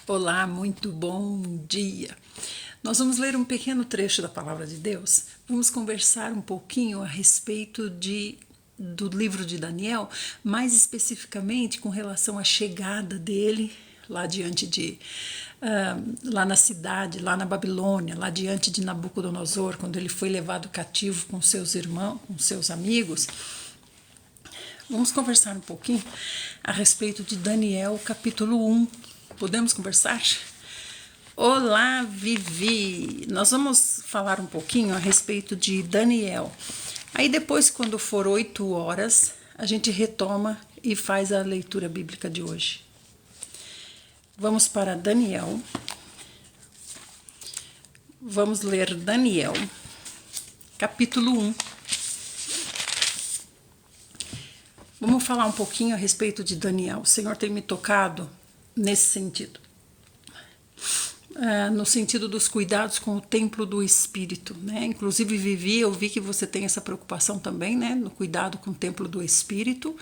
Olá, muito bom dia. Nós vamos ler um pequeno trecho da Palavra de Deus. Vamos conversar um pouquinho a respeito do livro de Daniel, mais especificamente com relação à chegada dele lá lá na cidade, lá na Babilônia, lá diante de Nabucodonosor, quando ele foi levado cativo com seus irmãos, com seus amigos. Vamos conversar um pouquinho a respeito de Daniel, capítulo 1. Podemos conversar? Olá, Vivi! Nós vamos falar um pouquinho a respeito de Daniel. Aí depois, quando for 8 horas, a gente retoma e faz a leitura bíblica de hoje. Vamos para Daniel. Vamos ler Daniel, capítulo 1. Vamos falar um pouquinho a respeito de Daniel. O Senhor tem me tocado nesse sentido. No sentido dos cuidados com o templo do Espírito, né? Inclusive, Vivi, eu vi que você tem essa preocupação também, né? No cuidado com o templo do Espírito.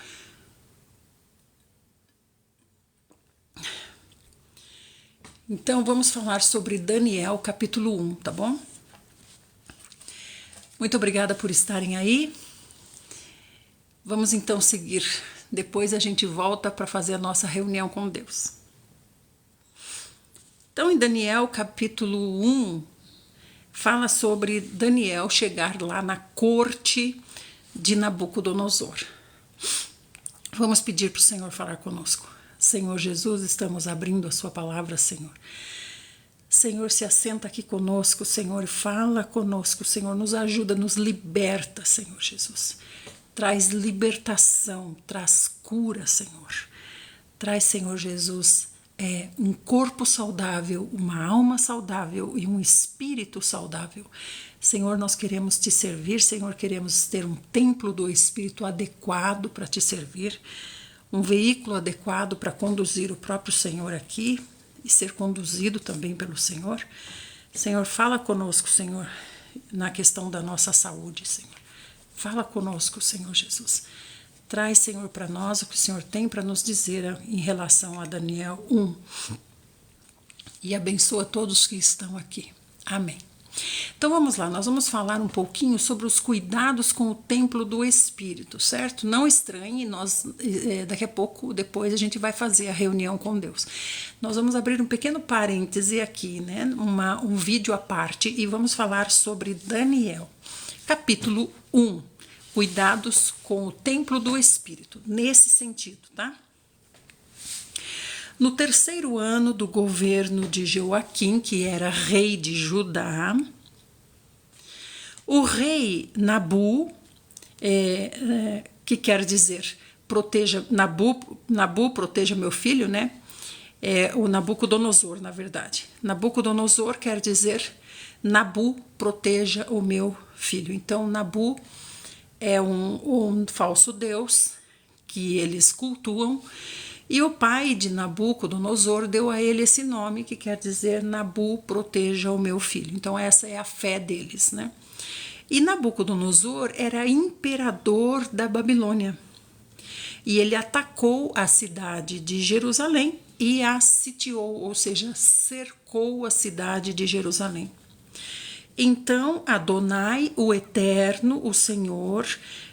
Então, vamos falar sobre Daniel, capítulo 1, tá bom? Muito obrigada por estarem aí. Vamos então seguir. Depois a gente volta para fazer a nossa reunião com Deus. Então, em Daniel, capítulo 1, fala sobre Daniel chegar lá na corte de Nabucodonosor. Vamos pedir para o Senhor falar conosco. Senhor Jesus, estamos abrindo a sua palavra, Senhor. Senhor, se assenta aqui conosco, Senhor, e fala conosco, Senhor, nos ajuda, nos liberta, Senhor Jesus. Traz libertação, traz cura, Senhor. Traz, Senhor Jesus, um corpo saudável, uma alma saudável e um espírito saudável. Senhor, nós queremos te servir, Senhor, queremos ter um templo do Espírito adequado para te servir, um veículo adequado para conduzir o próprio Senhor aqui e ser conduzido também pelo Senhor. Senhor, fala conosco, Senhor, na questão da nossa saúde, Senhor. Fala conosco, Senhor Jesus. Traz, Senhor, para nós o que o Senhor tem para nos dizer em relação a Daniel 1. E abençoa todos que estão aqui. Amém. Então vamos lá, nós vamos falar um pouquinho sobre os cuidados com o templo do Espírito, certo? Não estranhe, daqui a pouco, depois a gente vai fazer a reunião com Deus. Nós vamos abrir um pequeno parêntese aqui, né? Um vídeo à parte e vamos falar sobre Daniel, capítulo 1. Cuidados com o templo do Espírito, nesse sentido, tá? No 3º ano do governo de Joaquim, que era rei de Judá, o rei Nabu, que quer dizer, proteja, Nabu proteja meu filho, né? O Nabucodonosor, na verdade. Nabucodonosor quer dizer, Nabu proteja o meu filho. Então, Nabu é um falso deus que eles cultuam, e o pai de Nabucodonosor deu a ele esse nome, que quer dizer Nabu proteja o meu filho. Então essa é a fé deles, né? E Nabucodonosor era imperador da Babilônia, e ele atacou a cidade de Jerusalém e a sitiou, ou seja, cercou a cidade de Jerusalém. Então Adonai, o Eterno, o Senhor,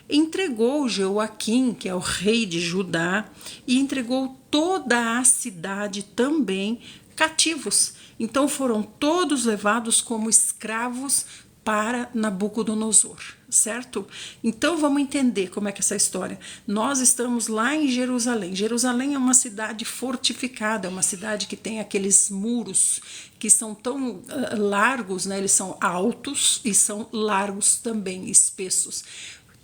entregou Joaquim, que é o rei de Judá, e entregou toda a cidade também cativos. Então foram todos levados como escravos para Nabucodonosor, certo? Então vamos entender como é que é essa história. Nós estamos lá em Jerusalém. Jerusalém é uma cidade fortificada, é uma cidade que tem aqueles muros que são tão largos, né? Eles são altos e são largos também, espessos.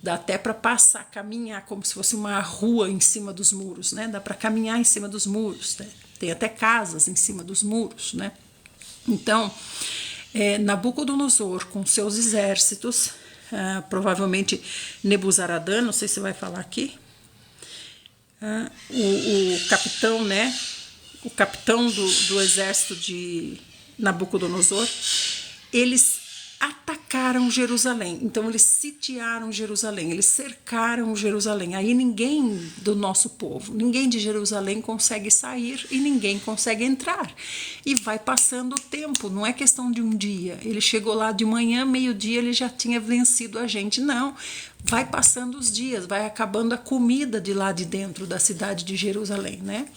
Dá até para passar, caminhar como se fosse uma rua em cima dos muros, né? Dá para caminhar em cima dos muros, né? Tem até casas em cima dos muros, né? Então, Nabucodonosor, com seus exércitos, provavelmente Nebuzaradã, não sei se vai falar aqui, o capitão, né? O capitão do exército de Nabucodonosor, eles atacaram Jerusalém. Então eles sitiaram Jerusalém, eles cercaram Jerusalém. Aí ninguém do nosso povo, ninguém de Jerusalém consegue sair e ninguém consegue entrar. E vai passando o tempo, não é questão de um dia. Ele chegou lá de manhã, meio-dia, ele já tinha vencido a gente. Não, vai passando os dias, vai acabando a comida de lá de dentro da cidade de Jerusalém, né?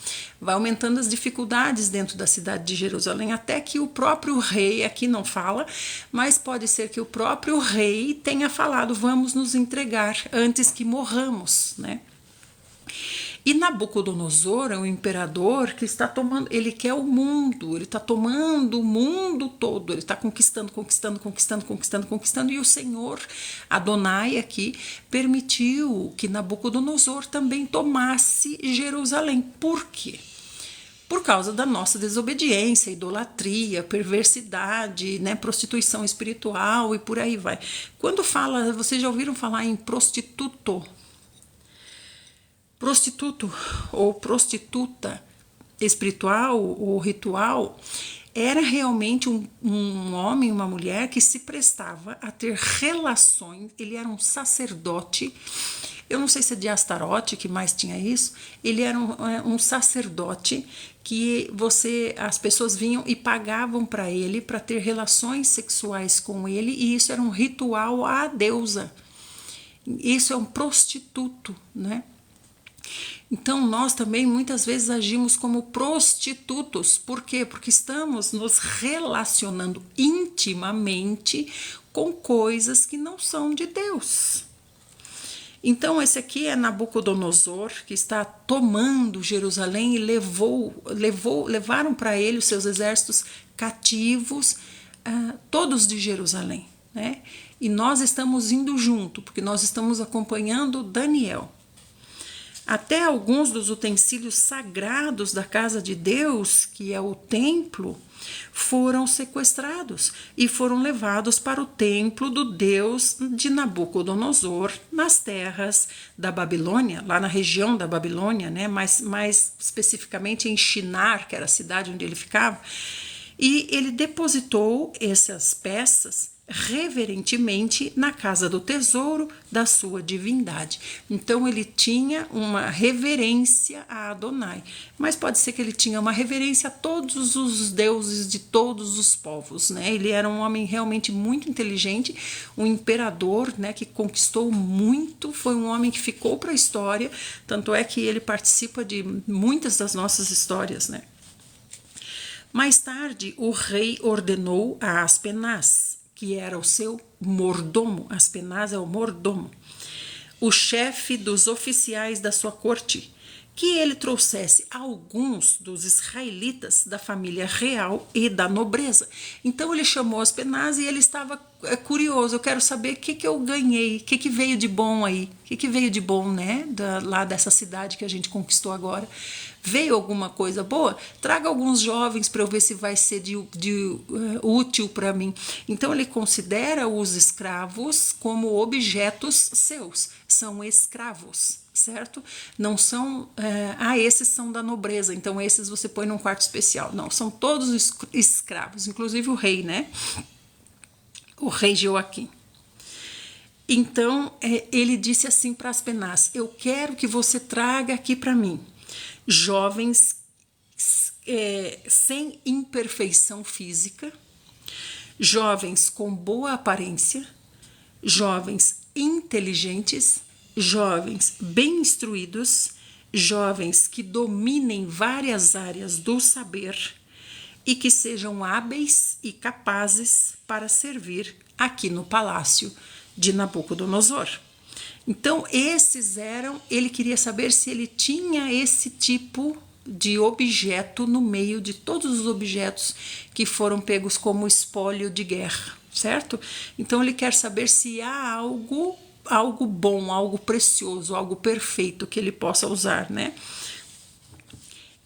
Vai aumentando as dificuldades dentro da cidade de Jerusalém, até que o próprio rei, aqui não fala, mas pode ser que o próprio rei tenha falado, vamos nos entregar antes que morramos, né? E Nabucodonosor é um imperador que está tomando, ele quer o mundo, ele está tomando o mundo todo, ele está conquistando, e o Senhor, Adonai aqui, permitiu que Nabucodonosor também tomasse Jerusalém. Por quê? Por causa da nossa desobediência, idolatria, perversidade, né, prostituição espiritual e por aí vai. Quando fala, vocês já ouviram falar em prostituto? Prostituto ou prostituta espiritual ou ritual era realmente um homem, uma mulher que se prestava a ter relações, ele era um sacerdote, eu não sei se é de Astarote que mais tinha isso, ele era um sacerdote que as pessoas vinham e pagavam para ele para ter relações sexuais com ele, e isso era um ritual à deusa. Isso é um prostituto, né? Então, nós também muitas vezes agimos como prostitutos. Por quê? Porque estamos nos relacionando intimamente com coisas que não são de Deus. Então, esse aqui é Nabucodonosor, que está tomando Jerusalém e levaram para ele os seus exércitos cativos, todos de Jerusalém, né? E nós estamos indo junto, porque nós estamos acompanhando Daniel. Até alguns dos utensílios sagrados da casa de Deus, que é o templo, foram sequestrados e foram levados para o templo do Deus de Nabucodonosor, nas terras da Babilônia, lá na região da Babilônia, né? mais especificamente em Shinar, que era a cidade onde ele ficava, e ele depositou essas peças reverentemente na casa do tesouro da sua divindade. Então ele tinha uma reverência a Adonai, mas pode ser que ele tinha uma reverência a todos os deuses de todos os povos, né? Ele era um homem realmente muito inteligente, um imperador, né, que conquistou muito, foi um homem que ficou para a história, tanto é que ele participa de muitas das nossas histórias, né? Mais tarde, o rei ordenou a Aspenaz, que era o seu mordomo, Aspenaz é o mordomo, o chefe dos oficiais da sua corte, que ele trouxesse alguns dos israelitas da família real e da nobreza. Então ele chamou Aspenaz e ele estava curioso, eu quero saber o que eu ganhei, o que veio de bom aí, o que veio de bom, né, lá dessa cidade que a gente conquistou agora. Veio alguma coisa boa? Traga alguns jovens para eu ver se vai ser útil para mim. Então ele considera os escravos como objetos seus, são escravos, certo? Não são, esses são da nobreza, então esses você põe num quarto especial. Não, são todos escravos, inclusive o rei, né? O rei Joaquim. Então ele disse assim para Aspenaz: eu quero que você traga aqui para mim jovens sem imperfeição física, jovens com boa aparência, jovens inteligentes, jovens bem instruídos, jovens que dominem várias áreas do saber e que sejam hábeis e capazes para servir aqui no palácio de Nabucodonosor. Então, ele queria saber se ele tinha esse tipo de objeto no meio de todos os objetos que foram pegos como espólio de guerra, certo? Então, ele quer saber se há algo bom, algo precioso, algo perfeito que ele possa usar, né?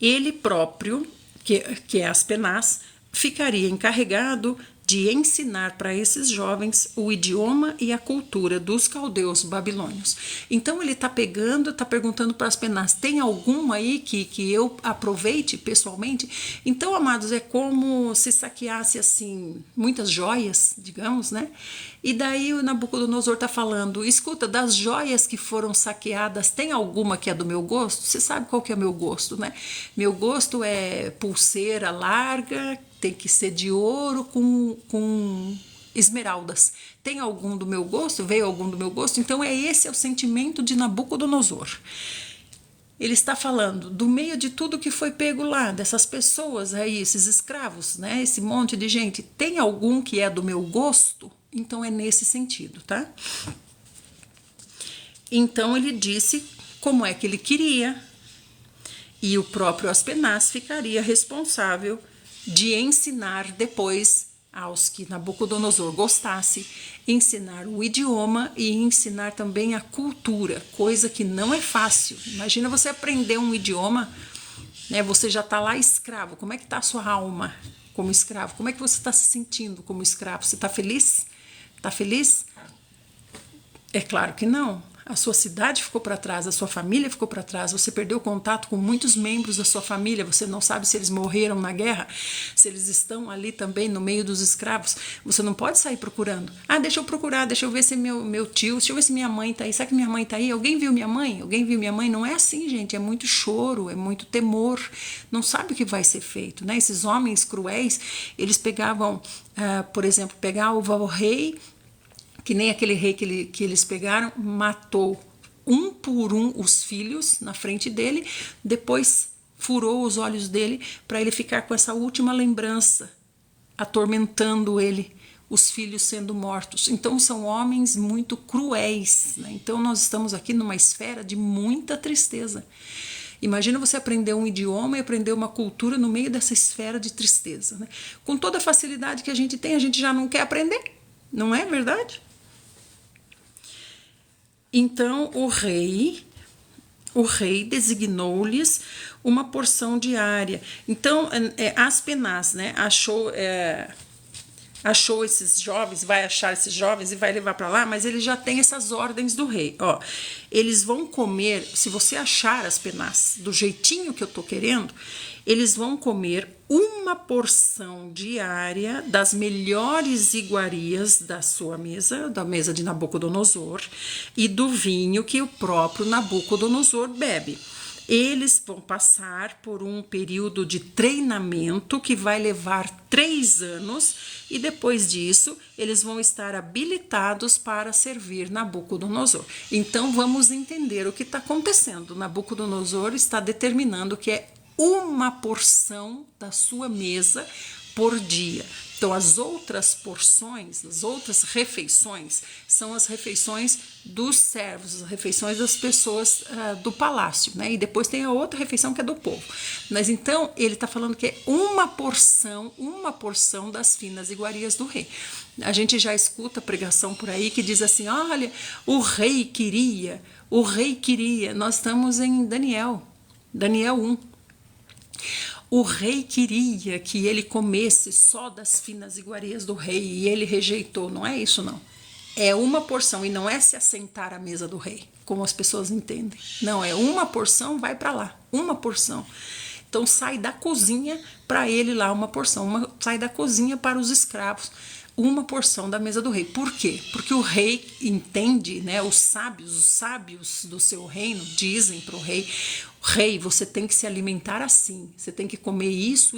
Ele próprio, que é Aspenaz, ficaria encarregado de ensinar para esses jovens o idioma e a cultura dos caldeus babilônios. Então ele está pegando, está perguntando para Aspenaz, tem alguma aí que eu aproveite pessoalmente? Então, amados, é como se saqueasse assim muitas joias, digamos, né? E daí o Nabucodonosor está falando, escuta, das joias que foram saqueadas, tem alguma que é do meu gosto? Você sabe qual que é o meu gosto, né? Meu gosto é pulseira larga, tem que ser de ouro com esmeraldas. Tem algum do meu gosto? Veio algum do meu gosto? Então esse é o sentimento de Nabucodonosor. Ele está falando do meio de tudo que foi pego lá, dessas pessoas aí, esses escravos, né? Esse monte de gente, tem algum que é do meu gosto? Então é nesse sentido, tá? Então ele disse como é que ele queria, e o próprio Aspenaz ficaria responsável de ensinar depois aos que Nabucodonosor gostasse, ensinar o idioma e ensinar também a cultura, coisa que não é fácil. Imagina você aprender um idioma, né? Você já está lá escravo, como é que está a sua alma como escravo? Como é que você está se sentindo como escravo? Você está feliz? Está feliz? É claro que não. A sua cidade ficou para trás, a sua família ficou para trás, você perdeu contato com muitos membros da sua família, você não sabe se eles morreram na guerra, se eles estão ali também no meio dos escravos. Você não pode sair procurando. Ah, deixa eu procurar, deixa eu ver se meu tio, deixa eu ver se minha mãe está aí. Será que minha mãe está aí? Alguém viu minha mãe? Alguém viu minha mãe? Não é assim, gente, é muito choro, é muito temor, não sabe o que vai ser feito, né? Esses homens cruéis, eles pegavam, por exemplo, o rei, que nem aquele rei que eles pegaram, matou um por um os filhos na frente dele, depois furou os olhos dele para ele ficar com essa última lembrança, atormentando ele, os filhos sendo mortos. Então são homens muito cruéis, né? Então nós estamos aqui numa esfera de muita tristeza. Imagina você aprender um idioma e aprender uma cultura no meio dessa esfera de tristeza, né? Com toda a facilidade que a gente tem, a gente já não quer aprender, não é verdade? Então o rei designou-lhes uma porção diária. Então Aspenaz, né, achou esses jovens, vai achar esses jovens e vai levar para lá, mas ele já tem essas ordens do rei. Ó, eles vão comer, se você achar Aspenaz do jeitinho que eu tô querendo, eles vão comer uma porção diária das melhores iguarias da sua mesa, da mesa de Nabucodonosor, e do vinho que o próprio Nabucodonosor bebe. Eles vão passar por um período de treinamento que vai levar 3 anos e depois disso eles vão estar habilitados para servir Nabucodonosor. Então vamos entender o que está acontecendo. Nabucodonosor está determinando que é uma porção da sua mesa por dia. Então, as outras porções, as outras refeições, são as refeições dos servos, as refeições das pessoas do palácio, né? E depois tem a outra refeição que é do povo. Mas então, ele está falando que é uma porção das finas iguarias do rei. A gente já escuta pregação por aí que diz assim, olha, o rei queria. Nós estamos em Daniel 1. O rei queria que ele comesse só das finas iguarias do rei e ele rejeitou. Não é isso, não. É uma porção e não é se assentar à mesa do rei, como as pessoas entendem. Não, é uma porção, vai para lá. Uma porção. Então sai da cozinha para ele lá uma porção. Sai da cozinha para os escravos. Uma porção da mesa do rei. Por quê? Porque o rei entende, né? Os sábios do seu reino dizem para o rei, você tem que se alimentar assim, você tem que comer isso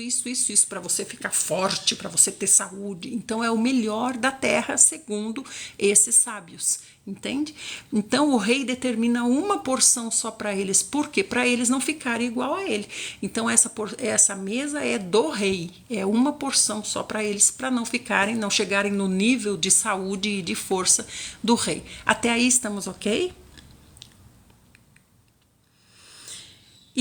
para você ficar forte, para você ter saúde. Então é o melhor da terra segundo esses sábios, entende? Então o rei determina uma porção só para eles, por quê? Para eles não ficarem igual a ele. Então essa mesa é do rei, é uma porção só para eles, para não chegarem no nível de saúde e de força do rei. Até aí estamos ok?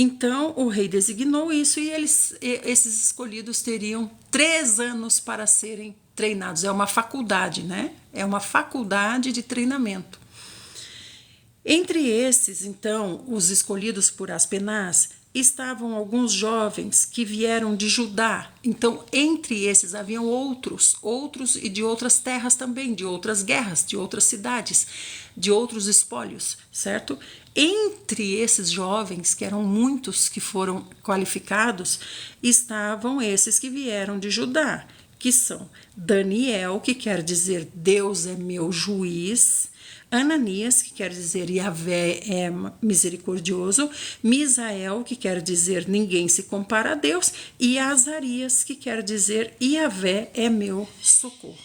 Então o rei designou isso e esses escolhidos teriam 3 anos para serem treinados. É uma faculdade, né? É uma faculdade de treinamento. Entre esses, então, os escolhidos por Aspenaz, estavam alguns jovens que vieram de Judá. Então, entre esses haviam outros e de outras terras também, de outras guerras, de outras cidades, de outros espólios, certo? Entre esses jovens, que eram muitos que foram qualificados, estavam esses que vieram de Judá, que são Daniel, que quer dizer Deus é meu juiz, Ananias, que quer dizer Yahvé é misericordioso, Misael, que quer dizer ninguém se compara a Deus, e Azarias, que quer dizer Yahvé é meu socorro.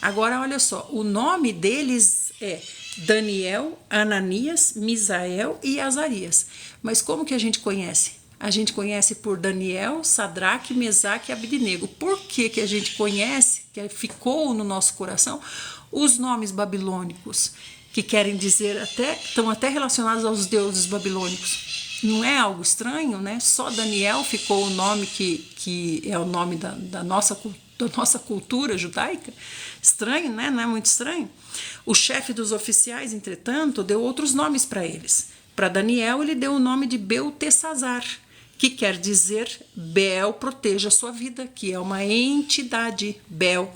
Agora, olha só, o nome deles é Daniel, Ananias, Misael e Azarias. Mas como que a gente conhece? A gente conhece por Daniel, Sadraque, Mesaque e Abednego. Por que que a gente conhece, que ficou no nosso coração, os nomes babilônicos, que querem dizer estão até relacionados aos deuses babilônicos? Não é algo estranho, né? Só Daniel ficou o nome que é o nome da nossa cultura judaica. Estranho, né? Não é muito estranho? O chefe dos oficiais, entretanto, deu outros nomes para eles. Para Daniel, ele deu o nome de Beltesazar, que quer dizer Bel proteja a sua vida, que é uma entidade, Bel.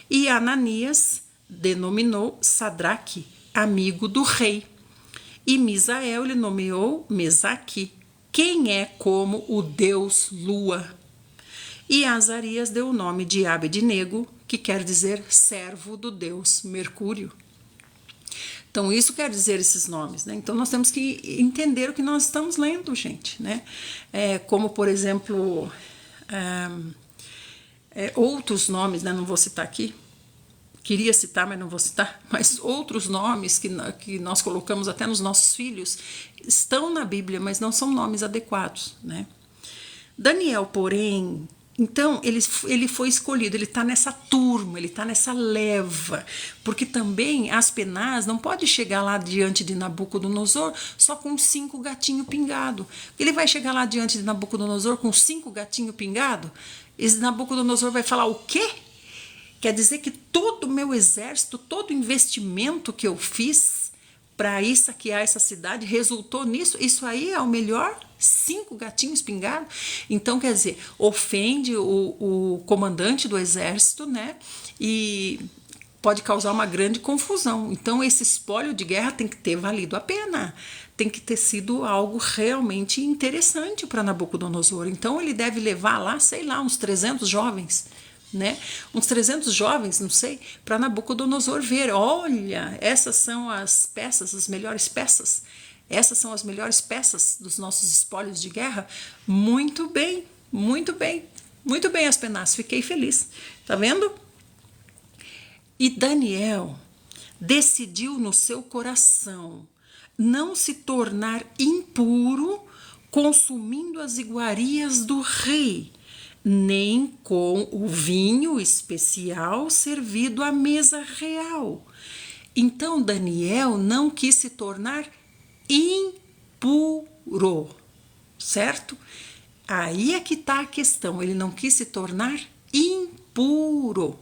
E Ananias denominou Sadraque, amigo do rei. E Misael ele nomeou Mesaque, quem é como o deus Lua. E Azarias deu o nome de Abednego, que quer dizer servo do deus Mercúrio. Então, isso quer dizer esses nomes, né? Então, nós temos que entender o que nós estamos lendo, gente, né? Como, por exemplo, outros nomes, né? Não vou citar aqui, queria citar, mas não vou citar, mas outros nomes que nós colocamos até nos nossos filhos estão na Bíblia, mas não são nomes adequados, né? Daniel, porém, então ele foi escolhido, ele está nessa turma, ele está nessa leva, porque também Aspenaz não pode chegar lá diante de Nabucodonosor só com 5 gatinhos pingados. Ele vai chegar lá diante de Nabucodonosor com 5 gatinhos pingados? Esse Nabucodonosor vai falar o quê? Quer dizer que todo o meu exército, todo o investimento que eu fiz para ir saquear essa cidade resultou nisso? Isso aí é o melhor? 5 gatinhos pingados? Então, quer dizer, ofende o comandante do exército, né? E pode causar uma grande confusão. Então, esse espólio de guerra tem que ter valido a pena. Tem que ter sido algo realmente interessante para Nabucodonosor. Então, ele deve levar lá, sei lá, uns 300 jovens, né? Uns 300 jovens, não sei, para Nabucodonosor ver, olha, essas são as peças, as melhores peças, essas são as melhores peças dos nossos espólios de guerra. Muito bem, muito bem, muito bem, Aspenaz, fiquei feliz, tá vendo? E Daniel decidiu no seu coração não se tornar impuro consumindo as iguarias do rei, nem com o vinho especial servido à mesa real. Então Daniel não quis se tornar impuro, certo? Aí é que está a questão, ele não quis se tornar impuro.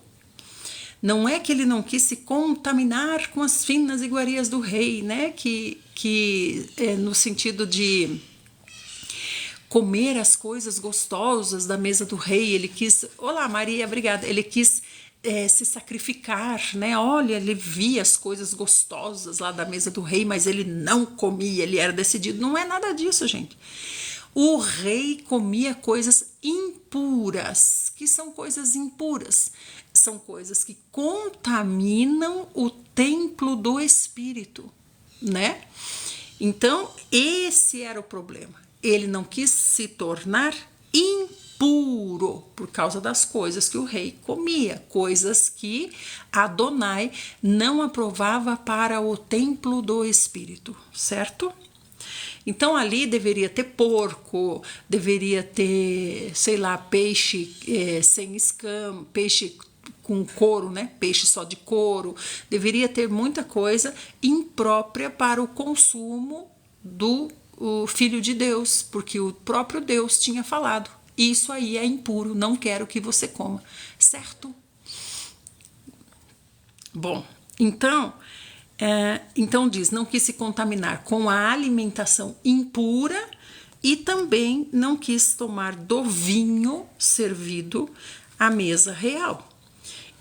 Não é que ele não quis se contaminar com as finas iguarias do rei, né? Que é no sentido de comer as coisas gostosas da mesa do rei. Ele quis, olá Maria, obrigada, ele quis se sacrificar, né? Olha, ele via as coisas gostosas lá da mesa do rei, mas ele não comia, ele era decidido. Não é nada disso, gente. O rei comia coisas impuras. Que são coisas impuras? São coisas que contaminam o templo do espírito, né? Então, esse era o problema. Ele não quis se tornar impuro por causa das coisas que o rei comia, coisas que Adonai não aprovava para o templo do espírito, certo? Então ali deveria ter porco, deveria ter, sei lá, peixe sem escama, peixe com couro, né? Peixe só de couro. Deveria ter muita coisa imprópria para o consumo do Filho de Deus, porque o próprio Deus tinha falado: isso aí é impuro, não quero que você coma, certo? Bom, então diz, não quis se contaminar com a alimentação impura e também não quis tomar do vinho servido à mesa real.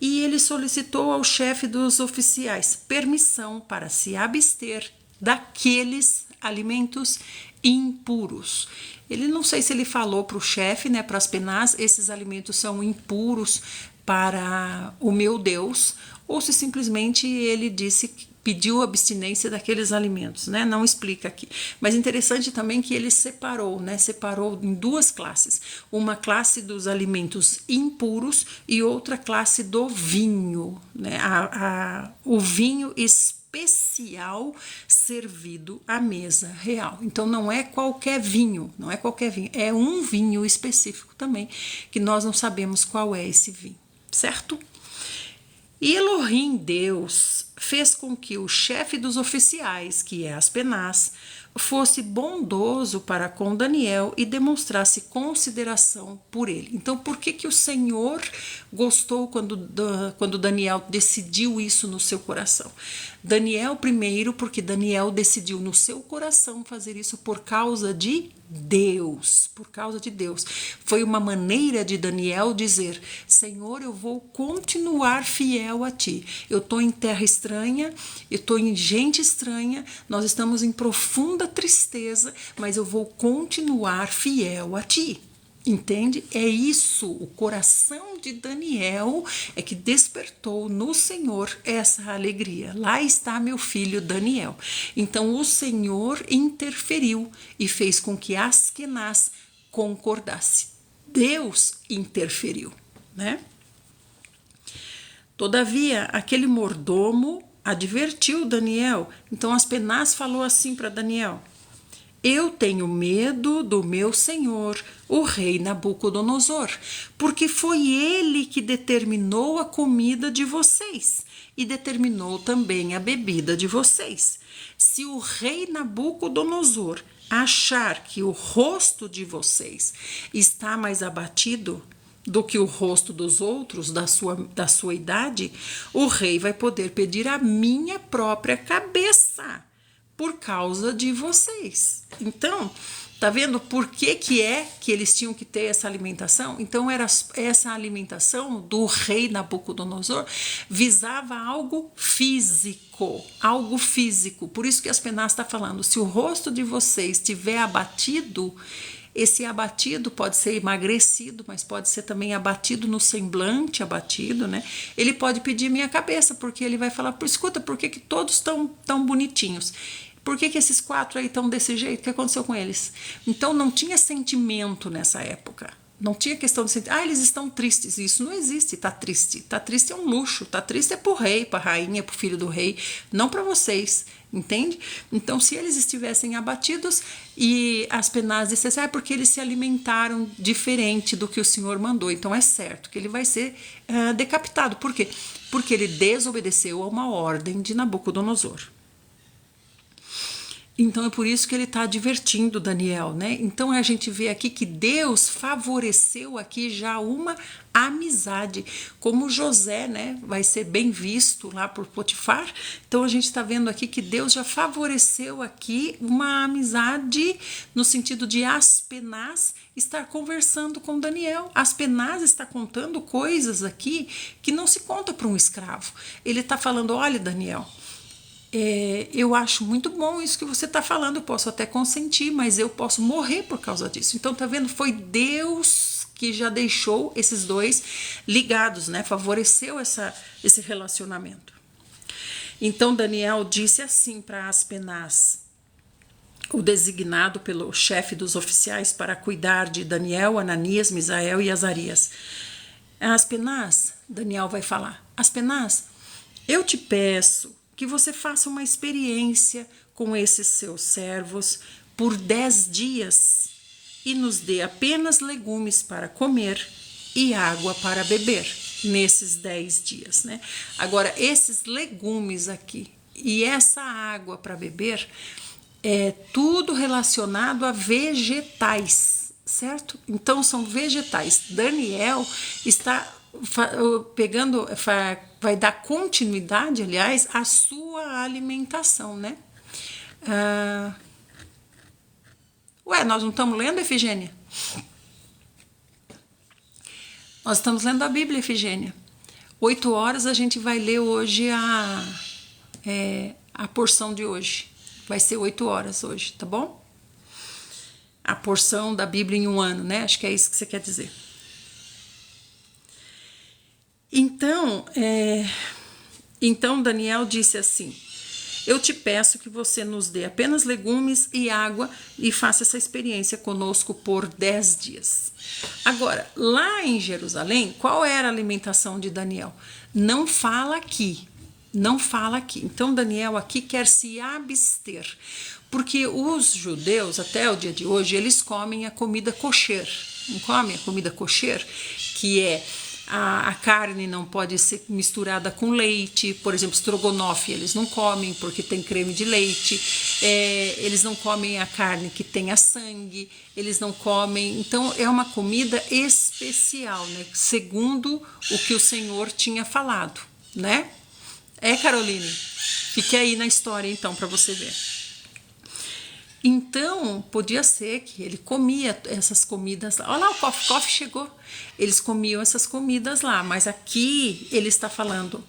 E ele solicitou ao chefe dos oficiais permissão para se abster daqueles alimentos impuros. Ele não sei se ele falou para o chefe, né, para Aspenaz, esses alimentos são impuros para o meu Deus, ou se simplesmente ele disse que pediu abstinência daqueles alimentos, né? Não explica aqui. Mas interessante também que ele separou, né? Separou em duas classes. Uma classe dos alimentos impuros e outra classe do vinho, né? O vinho especial servido à mesa real. Então não é qualquer vinho, não é qualquer vinho, é um vinho específico também, que nós não sabemos qual é esse vinho, certo? E Elohim, Deus, fez com que o chefe dos oficiais, que é Aspenaz, fosse bondoso para com Daniel e demonstrasse consideração por ele. Então, por que o Senhor gostou quando Daniel decidiu isso no seu coração? Daniel, primeiro, porque Daniel decidiu no seu coração fazer isso por causa de Deus, por causa de Deus. Foi uma maneira de Daniel dizer: Senhor, eu vou continuar fiel a ti. Eu estou em terra estranha, eu estou em gente estranha, nós estamos em profunda tristeza, mas eu vou continuar fiel a ti. Entende? É isso, o coração de Daniel é que despertou no Senhor essa alegria. Lá está meu filho Daniel. Então o Senhor interferiu e fez com que Askenaz concordasse. Deus interferiu, né? Todavia, aquele mordomo advertiu Daniel. Então Aspenaz falou assim para Daniel: eu tenho medo do meu senhor, o rei Nabucodonosor, porque foi ele que determinou a comida de vocês e determinou também a bebida de vocês. Se o rei Nabucodonosor achar que o rosto de vocês está mais abatido do que o rosto dos outros da sua idade, o rei vai poder pedir a minha própria cabeça por causa de vocês. Então, tá vendo por que é que eles tinham que ter essa alimentação? Então, era essa alimentação do rei Nabucodonosor visava algo físico, algo físico. Por isso que Aspenaz está falando, se o rosto de vocês estiver abatido, esse abatido pode ser emagrecido, mas pode ser também abatido no semblante, abatido, né? Ele pode pedir minha cabeça, porque ele vai falar, escuta, por que todos estão tão bonitinhos? Por que esses 4 aí estão desse jeito? O que aconteceu com eles? Então não tinha sentimento nessa época. Não tinha questão de sentir, eles estão tristes. Isso não existe, tá triste. Tá triste é um luxo, tá triste é pro rei, pra rainha, pro filho do rei, não para vocês, entende? Então, se eles estivessem abatidos e Aspenaz dissesse, porque eles se alimentaram diferente do que o Senhor mandou, então é certo que ele vai ser decapitado. Por quê? Porque ele desobedeceu a uma ordem de Nabucodonosor. Então é por isso que ele está advertindo Daniel, né? Então a gente vê aqui que Deus favoreceu aqui já uma amizade, como José, né? Vai ser bem visto lá por Potifar. Então a gente está vendo aqui que Deus já favoreceu aqui uma amizade no sentido de Aspenaz estar conversando com Daniel. Aspenaz está contando coisas aqui que não se conta para um escravo. Ele está falando, olha, Daniel, eu acho muito bom isso que você está falando, eu posso até consentir, mas eu posso morrer por causa disso. Então, tá vendo? Foi Deus que já deixou esses dois ligados, né? Favoreceu esse relacionamento. Então, Daniel disse assim para Aspenaz, o designado pelo chefe dos oficiais para cuidar de Daniel, Ananias, Misael e Azarias. Aspenaz, Daniel vai falar, Aspenaz, eu te peço que você faça uma experiência com esses seus servos por 10 dias e nos dê apenas legumes para comer e água para beber nesses 10 dias, né? Agora, esses legumes aqui e essa água para beber é tudo relacionado a vegetais, certo? Então, são vegetais. Daniel está pegando, vai dar continuidade, aliás, à sua alimentação, né? Ué, nós não estamos lendo, Efigênia? Nós estamos lendo a Bíblia, Efigênia. 8 horas a gente vai ler hoje a porção de hoje. Vai ser 8 horas hoje, tá bom? A porção da Bíblia em um ano, né? Acho que é isso que você quer dizer. Então Daniel disse assim: eu te peço que você nos dê apenas legumes e água e faça essa experiência conosco por 10 dias. Agora, lá em Jerusalém, qual era a alimentação de Daniel? Não fala aqui. Não fala aqui. Então Daniel aqui quer se abster, porque os judeus, até o dia de hoje, eles comem a comida kosher. Não comem a comida kosher, que é a carne não pode ser misturada com leite. Por exemplo, estrogonofe eles não comem porque tem creme de leite. Eles não comem a carne que tenha sangue. Eles não comem. Então é uma comida especial, né? Segundo o que o Senhor tinha falado, né? Caroline? Fique aí na história então para você ver. Então, podia ser que ele comia essas comidas lá. Olha lá, o Coffee chegou. Eles comiam essas comidas lá, mas aqui ele está falando: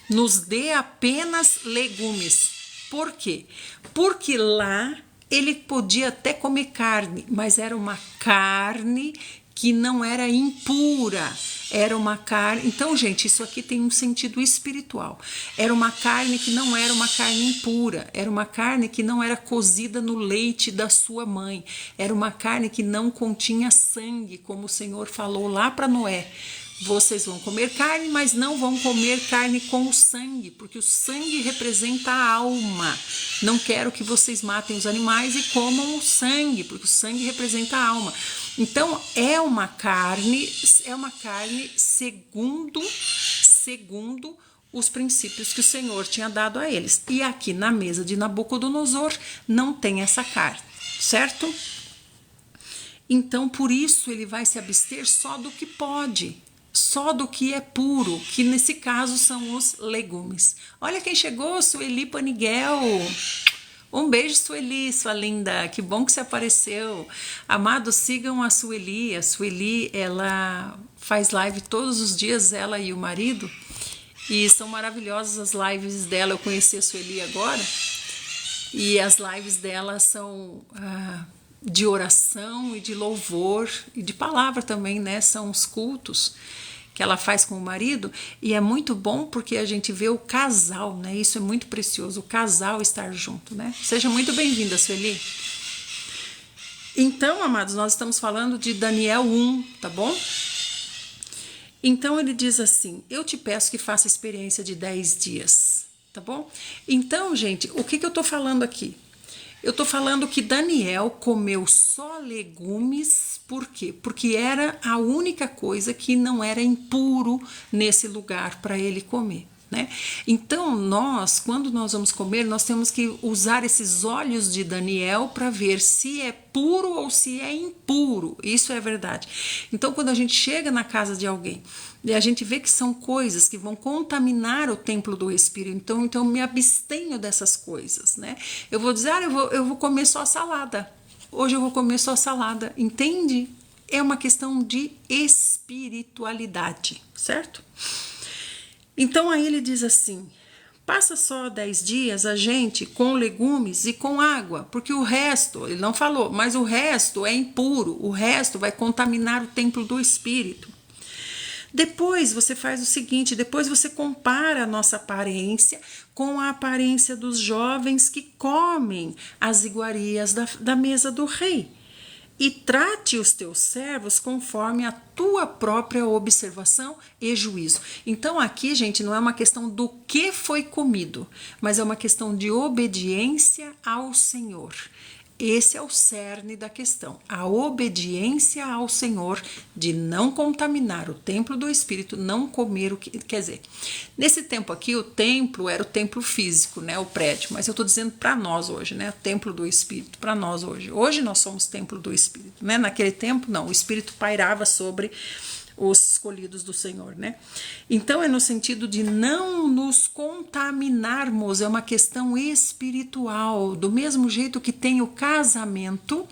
nos dê apenas legumes. Por quê? Porque lá ele podia até comer carne, mas era uma carne que não era impura. Era uma carne. Então, gente, isso aqui tem um sentido espiritual. Era uma carne que não era uma carne impura. Era uma carne que não era cozida no leite da sua mãe. Era uma carne que não continha sangue, como o Senhor falou lá para Noé. Vocês vão comer carne, mas não vão comer carne com o sangue, porque o sangue representa a alma. Não quero que vocês matem os animais e comam o sangue, porque o sangue representa a alma. Então é uma carne segundo os princípios que o Senhor tinha dado a eles. E aqui na mesa de Nabucodonosor não tem essa carne, certo? Então por isso ele vai se abster só do que pode. Só do que é puro, que nesse caso são os legumes. Olha quem chegou, Sueli Paniguel. Um beijo, Sueli, sua linda. Que bom que você apareceu. Amados, sigam a Sueli. A Sueli, ela faz live todos os dias, ela e o marido. E são maravilhosas as lives dela. Eu conheci a Sueli agora. E as lives dela são de oração e de louvor e de palavra também, né? São os cultos que ela faz com o marido, e é muito bom porque a gente vê o casal, né? Isso é muito precioso, o casal estar junto, né? Seja muito bem-vinda, Sueli. Então, amados, nós estamos falando de Daniel 1, tá bom? Então ele diz assim: eu te peço que faça a experiência de 10 dias, tá bom? Então, gente, o que eu tô falando aqui? Eu tô falando que Daniel comeu só legumes. Por quê? Porque era a única coisa que não era impuro nesse lugar para ele comer, né? Então quando nós vamos comer, nós temos que usar esses olhos de Daniel para ver se é puro ou se é impuro. Isso é verdade. Então quando a gente chega na casa de alguém e a gente vê que são coisas que vão contaminar o templo do Espírito, então eu me abstenho dessas coisas, né? Eu vou dizer, eu vou comer só salada. Hoje eu vou comer só salada, entende? É uma questão de espiritualidade, certo? Então aí ele diz assim: passa só 10 dias a gente com legumes e com água, porque o resto, ele não falou, mas o resto é impuro, o resto vai contaminar o templo do Espírito. Depois você faz o seguinte, depois você compara a nossa aparência com a aparência dos jovens que comem as iguarias da mesa do rei. E trate os teus servos conforme a tua própria observação e juízo. Então aqui, gente, não é uma questão do que foi comido, mas é uma questão de obediência ao Senhor. Esse é o cerne da questão, a obediência ao Senhor de não contaminar o templo do Espírito, não comer o que... Quer dizer, nesse tempo aqui o templo era o templo físico, né, o prédio, mas eu estou dizendo para nós hoje, né, o templo do Espírito, para nós hoje. Hoje nós somos templo do Espírito, né, naquele tempo não, o Espírito pairava sobre os escolhidos do Senhor, né? Então é no sentido de não nos contaminarmos, é uma questão espiritual, do mesmo jeito que tem o casamento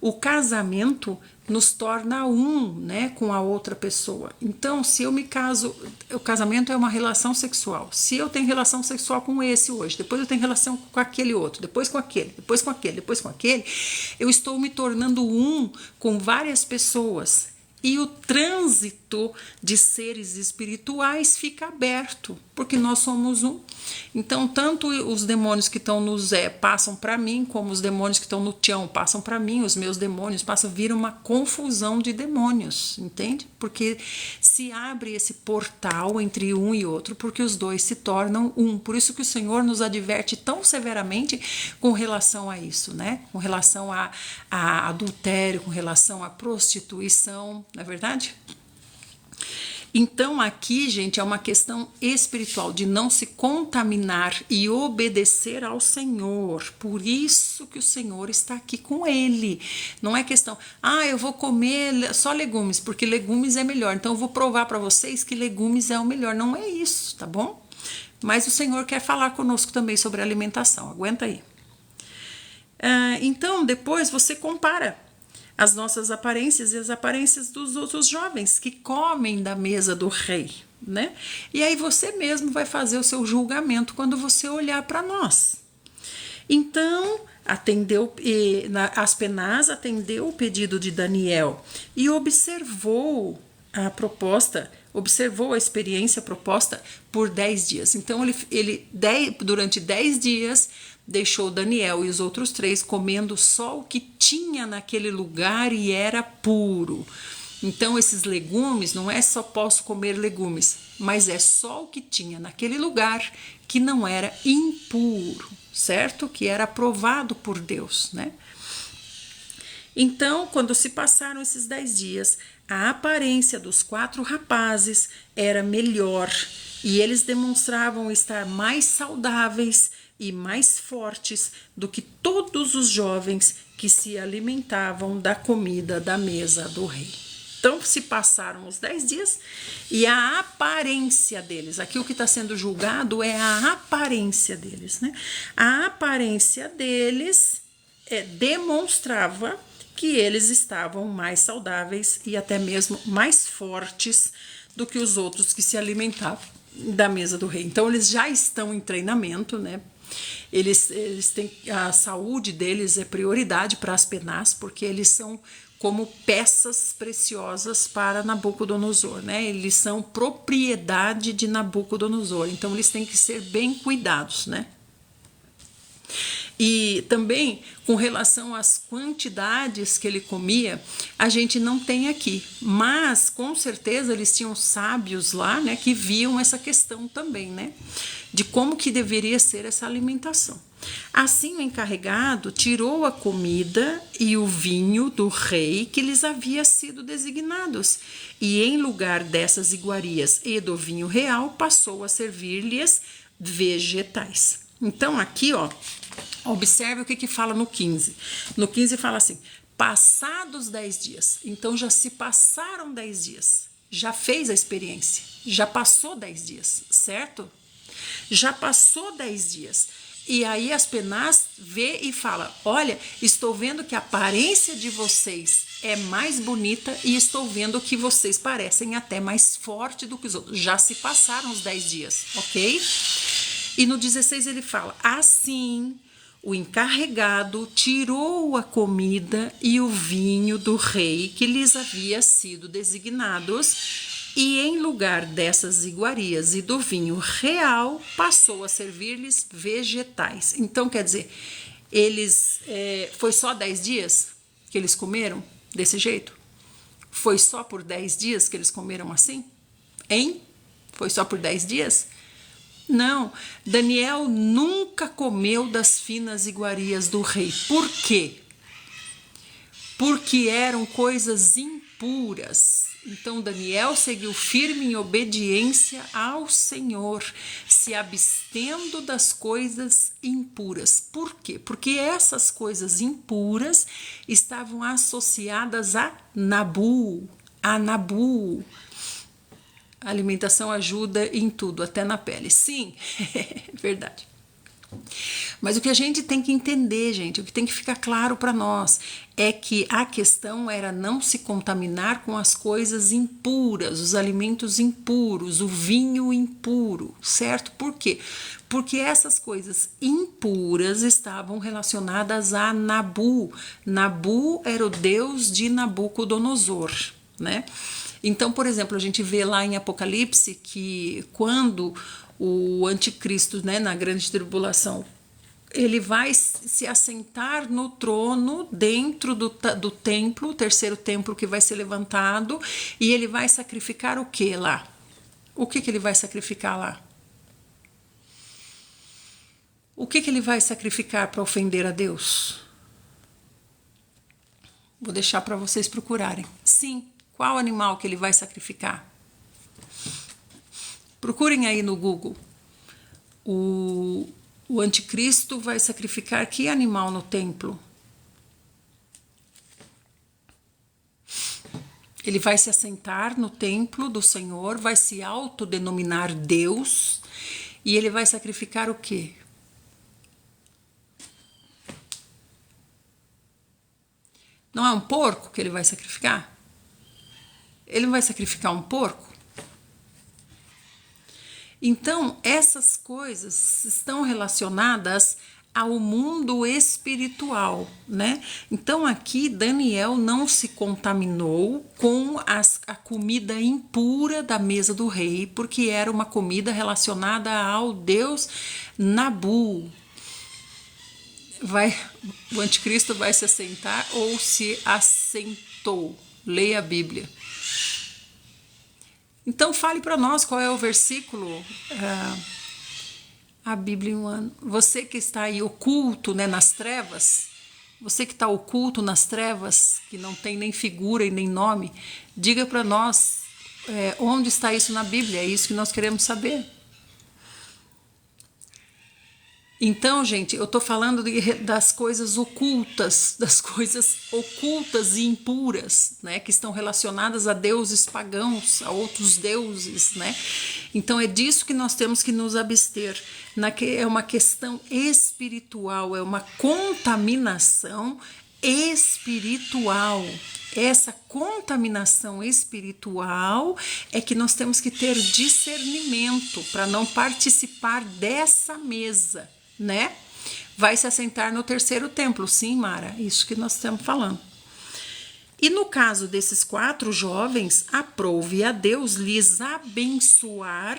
o casamento nos torna um, né, com a outra pessoa. Então, se eu me caso, o casamento é uma relação sexual. Se eu tenho relação sexual com esse hoje, depois eu tenho relação com aquele outro, depois com aquele, depois com aquele, depois com aquele, eu estou me tornando um com várias pessoas. E o trânsito de seres espirituais fica aberto, porque nós somos um. Então, tanto os demônios que estão no Zé passam para mim, como os demônios que estão no Tião passam para mim, os meus demônios passam, vira uma confusão de demônios, entende? Porque se abre esse portal entre um e outro, porque os dois se tornam um. Por isso que o Senhor nos adverte tão severamente com relação a isso, né? Com relação a adultério, com relação à prostituição, não é verdade? Então aqui, gente, é uma questão espiritual de não se contaminar e obedecer ao Senhor. Por isso que o Senhor está aqui com ele. Não é questão, eu vou comer só legumes, porque legumes é melhor. Então eu vou provar para vocês que legumes é o melhor. Não é isso, tá bom? Mas o Senhor quer falar conosco também sobre alimentação. Aguenta aí. Então depois você compara as nossas aparências e as aparências dos outros jovens que comem da mesa do rei, né? E aí você mesmo vai fazer o seu julgamento quando você olhar para nós. Então, Aspenaz atendeu o pedido de Daniel e observou a proposta, observou a experiência proposta por 10 dias. Então, durante 10 dias, deixou Daniel e os outros 3 comendo só o que tinha naquele lugar e era puro. Então, esses legumes, não é só posso comer legumes, mas é só o que tinha naquele lugar que não era impuro, certo? Que era aprovado por Deus, né? Então, quando se passaram esses 10 dias, a aparência dos 4 rapazes era melhor e eles demonstravam estar mais saudáveis e mais fortes do que todos os jovens que se alimentavam da comida da mesa do rei. Então, se passaram os 10 dias e a aparência deles, aqui o que está sendo julgado é a aparência deles, né? A aparência deles demonstrava que eles estavam mais saudáveis e até mesmo mais fortes do que os outros que se alimentavam da mesa do rei. Então, eles já estão em treinamento, né? Eles têm, a saúde deles é prioridade para Aspenaz, porque eles são como peças preciosas para Nabucodonosor, né? Eles são propriedade de Nabucodonosor, então eles têm que ser bem cuidados, né? E também com relação às quantidades que ele comia, a gente não tem aqui, mas com certeza eles tinham sábios lá, né, que viam essa questão também, né, de como que deveria ser essa alimentação. Assim o encarregado tirou a comida e o vinho do rei que lhes havia sido designados, e em lugar dessas iguarias e do vinho real, passou a servir-lhes vegetais. Então aqui, ó, observe o que fala no 15. No 15 fala assim, passados 10 dias. Então já se passaram 10 dias. Já fez a experiência. Já passou 10 dias, certo? Já passou 10 dias. E aí Aspenaz vê e fala, olha, estou vendo que a aparência de vocês é mais bonita e estou vendo que vocês parecem até mais forte do que os outros. Já se passaram os 10 dias, ok? E no 16 ele fala, assim o encarregado tirou a comida e o vinho do rei que lhes havia sido designados, e em lugar dessas iguarias e do vinho real, passou a servir-lhes vegetais. Então, quer dizer, foi só 10 dias que eles comeram desse jeito? Foi só por 10 dias que eles comeram assim? Hein? Foi só por 10 dias? Não, Daniel nunca comeu das finas iguarias do rei. Por quê? Porque eram coisas impuras. Então Daniel seguiu firme em obediência ao Senhor, se abstendo das coisas impuras. Por quê? Porque essas coisas impuras estavam associadas a Nabu. A alimentação ajuda em tudo, até na pele. Sim, é verdade. Mas o que a gente tem que entender, gente, o que tem que ficar claro para nós é que a questão era não se contaminar com as coisas impuras, os alimentos impuros, o vinho impuro, certo? Por quê? Porque essas coisas impuras estavam relacionadas a Nabu. Nabu era o deus de Nabucodonosor, né? Então, por exemplo, a gente vê lá em Apocalipse que quando o anticristo, né, na grande tribulação, ele vai se assentar no trono dentro do templo, o terceiro templo que vai ser levantado, e ele vai sacrificar o que lá? O que ele vai sacrificar lá? O que ele vai sacrificar para ofender a Deus? Vou deixar para vocês procurarem. Sim, qual animal que ele vai sacrificar? Procurem aí no Google. O anticristo vai sacrificar que animal no templo? Ele vai se assentar no templo do Senhor, vai se autodenominar Deus, e ele vai sacrificar o quê? Não é um porco que ele vai sacrificar? Ele não vai sacrificar um porco? Então, essas coisas estão relacionadas ao mundo espiritual, né? Então, aqui Daniel não se contaminou com a comida impura da mesa do rei, porque era uma comida relacionada ao deus Nabu. O anticristo vai se assentar ou se assentou? Leia a Bíblia. Então fale para nós qual é o versículo, a Bíblia em um ano. Você que está aí oculto, né, nas trevas, você que está oculto nas trevas, que não tem nem figura e nem nome, diga para nós onde está isso na Bíblia, é isso que nós queremos saber. Então, gente, eu estou falando das coisas ocultas e impuras, né, que estão relacionadas a deuses pagãos, a outros deuses, né? Então é disso que nós temos que nos abster. É uma questão espiritual, é uma contaminação espiritual. Essa contaminação espiritual é que nós temos que ter discernimento para não participar dessa mesa, né? Vai se assentar no terceiro templo, sim, Mara, isso que nós estamos falando. E no caso desses 4 jovens, aprouve a Deus lhes abençoar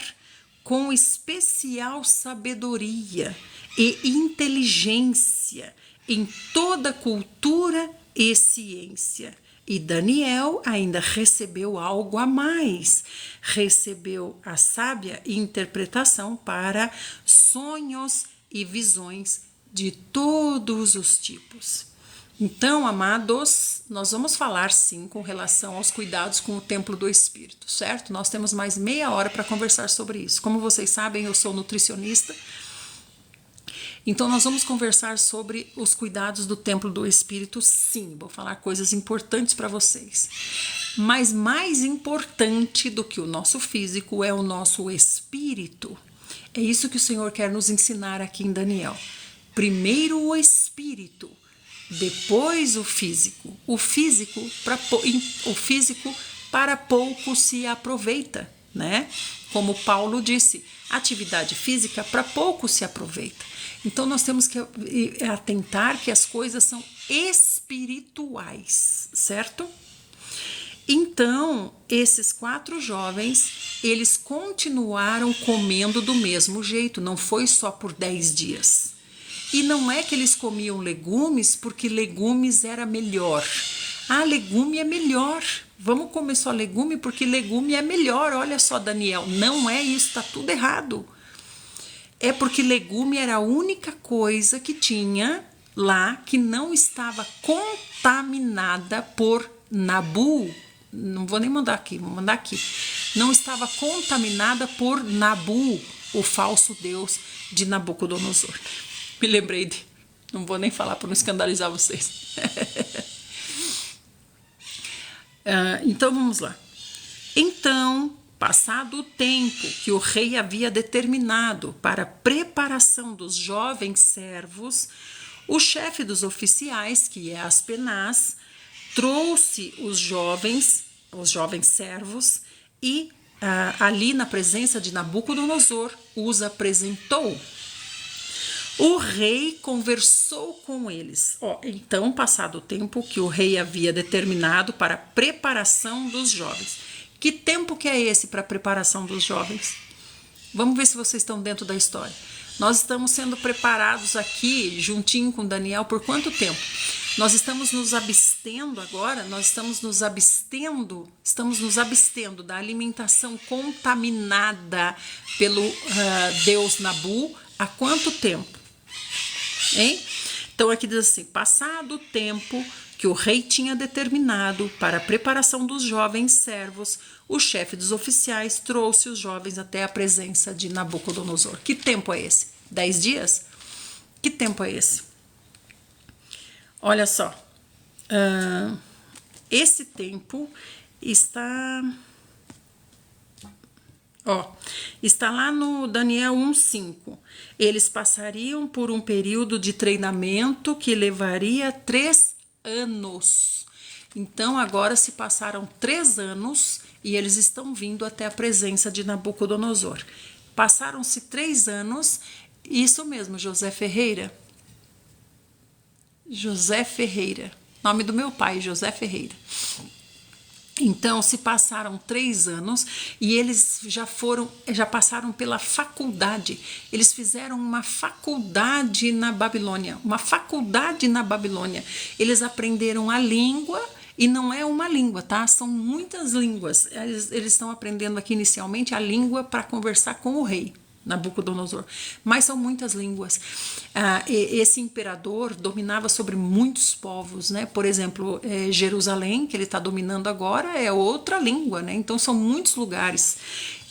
com especial sabedoria e inteligência em toda cultura e ciência. E Daniel ainda recebeu algo a mais, recebeu a sábia interpretação para sonhos e visões de todos os tipos. Então, amados, nós vamos falar sim com relação aos cuidados com o templo do Espírito, certo? Nós temos mais meia hora para conversar sobre isso. Como vocês sabem, eu sou nutricionista, então nós vamos conversar sobre os cuidados do templo do Espírito, sim. Vou falar coisas importantes para vocês. Mas mais importante do que o nosso físico é o nosso espírito. É isso que o Senhor quer nos ensinar aqui em Daniel. Primeiro o espírito, depois o físico. O físico para pouco se aproveita, né? Como Paulo disse, atividade física para pouco se aproveita. Então nós temos que atentar que as coisas são espirituais, certo? Então, esses 4 jovens, eles continuaram comendo do mesmo jeito, não foi só por 10 dias. E não é que eles comiam legumes porque legumes era melhor. Ah, legume é melhor. Vamos comer só legume porque legume é melhor. Olha só, Daniel, não é isso, está tudo errado. É porque legume era a única coisa que tinha lá que não estava contaminada por Nabu. Não vou nem mandar aqui, vou mandar aqui. Não estava contaminada por Nabu, o falso deus de Nabucodonosor. Me lembrei de... Não vou nem falar para não escandalizar vocês. Então, vamos lá. Então, Passado o tempo que o rei havia determinado para a preparação dos jovens servos, o chefe dos oficiais, que é Aspenaz, trouxe os jovens servos e ali na presença de Nabucodonosor os apresentou. O rei conversou com eles. Então, passado o tempo que o rei havia determinado para a preparação dos jovens. Que tempo que é esse para a preparação dos jovens? Vamos ver se vocês estão dentro da história. Nós estamos sendo preparados aqui, juntinho com Daniel, por quanto tempo? Nós estamos nos abstendo agora, estamos nos abstendo da alimentação contaminada pelo deus Nabu há quanto tempo? Hein? Então aqui diz assim, passado o tempo que o rei tinha determinado para a preparação dos jovens servos, o chefe dos oficiais trouxe os jovens até a presença de Nabucodonosor. Que tempo é esse? 10 dias? Que tempo é esse? Olha só, esse tempo está lá no Daniel 1:5. Eles passariam por um período de treinamento que levaria 3 anos. Então, agora se passaram 3 anos e eles estão vindo até a presença de Nabucodonosor. Passaram-se 3 anos, isso mesmo, José Ferreira. José Ferreira, nome do meu pai, José Ferreira. Então, se passaram 3 anos e eles já passaram pela faculdade. Eles fizeram uma faculdade na Babilônia. Eles aprenderam a língua, e não é uma língua, tá? São muitas línguas. Eles estão aprendendo aqui inicialmente a língua para conversar com o rei Nabucodonosor, mas são muitas línguas. Esse imperador dominava sobre muitos povos, né? Por exemplo, Jerusalém, que ele está dominando agora, é outra língua, né? Então são muitos lugares.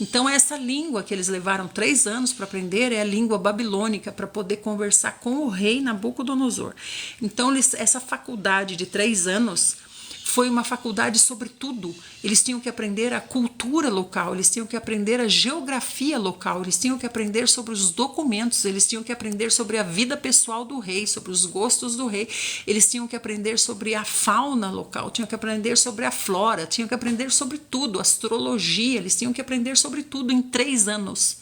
Então essa língua que eles levaram 3 anos para aprender é a língua babilônica, para poder conversar com o rei Nabucodonosor. Então essa faculdade de 3 anos foi uma faculdade sobre tudo. Eles tinham que aprender a cultura local, eles tinham que aprender a geografia local, eles tinham que aprender sobre os documentos, eles tinham que aprender sobre a vida pessoal do rei, sobre os gostos do rei, eles tinham que aprender sobre a fauna local, tinham que aprender sobre a flora, tinham que aprender sobre tudo, astrologia, eles tinham que aprender sobre tudo em 3 anos.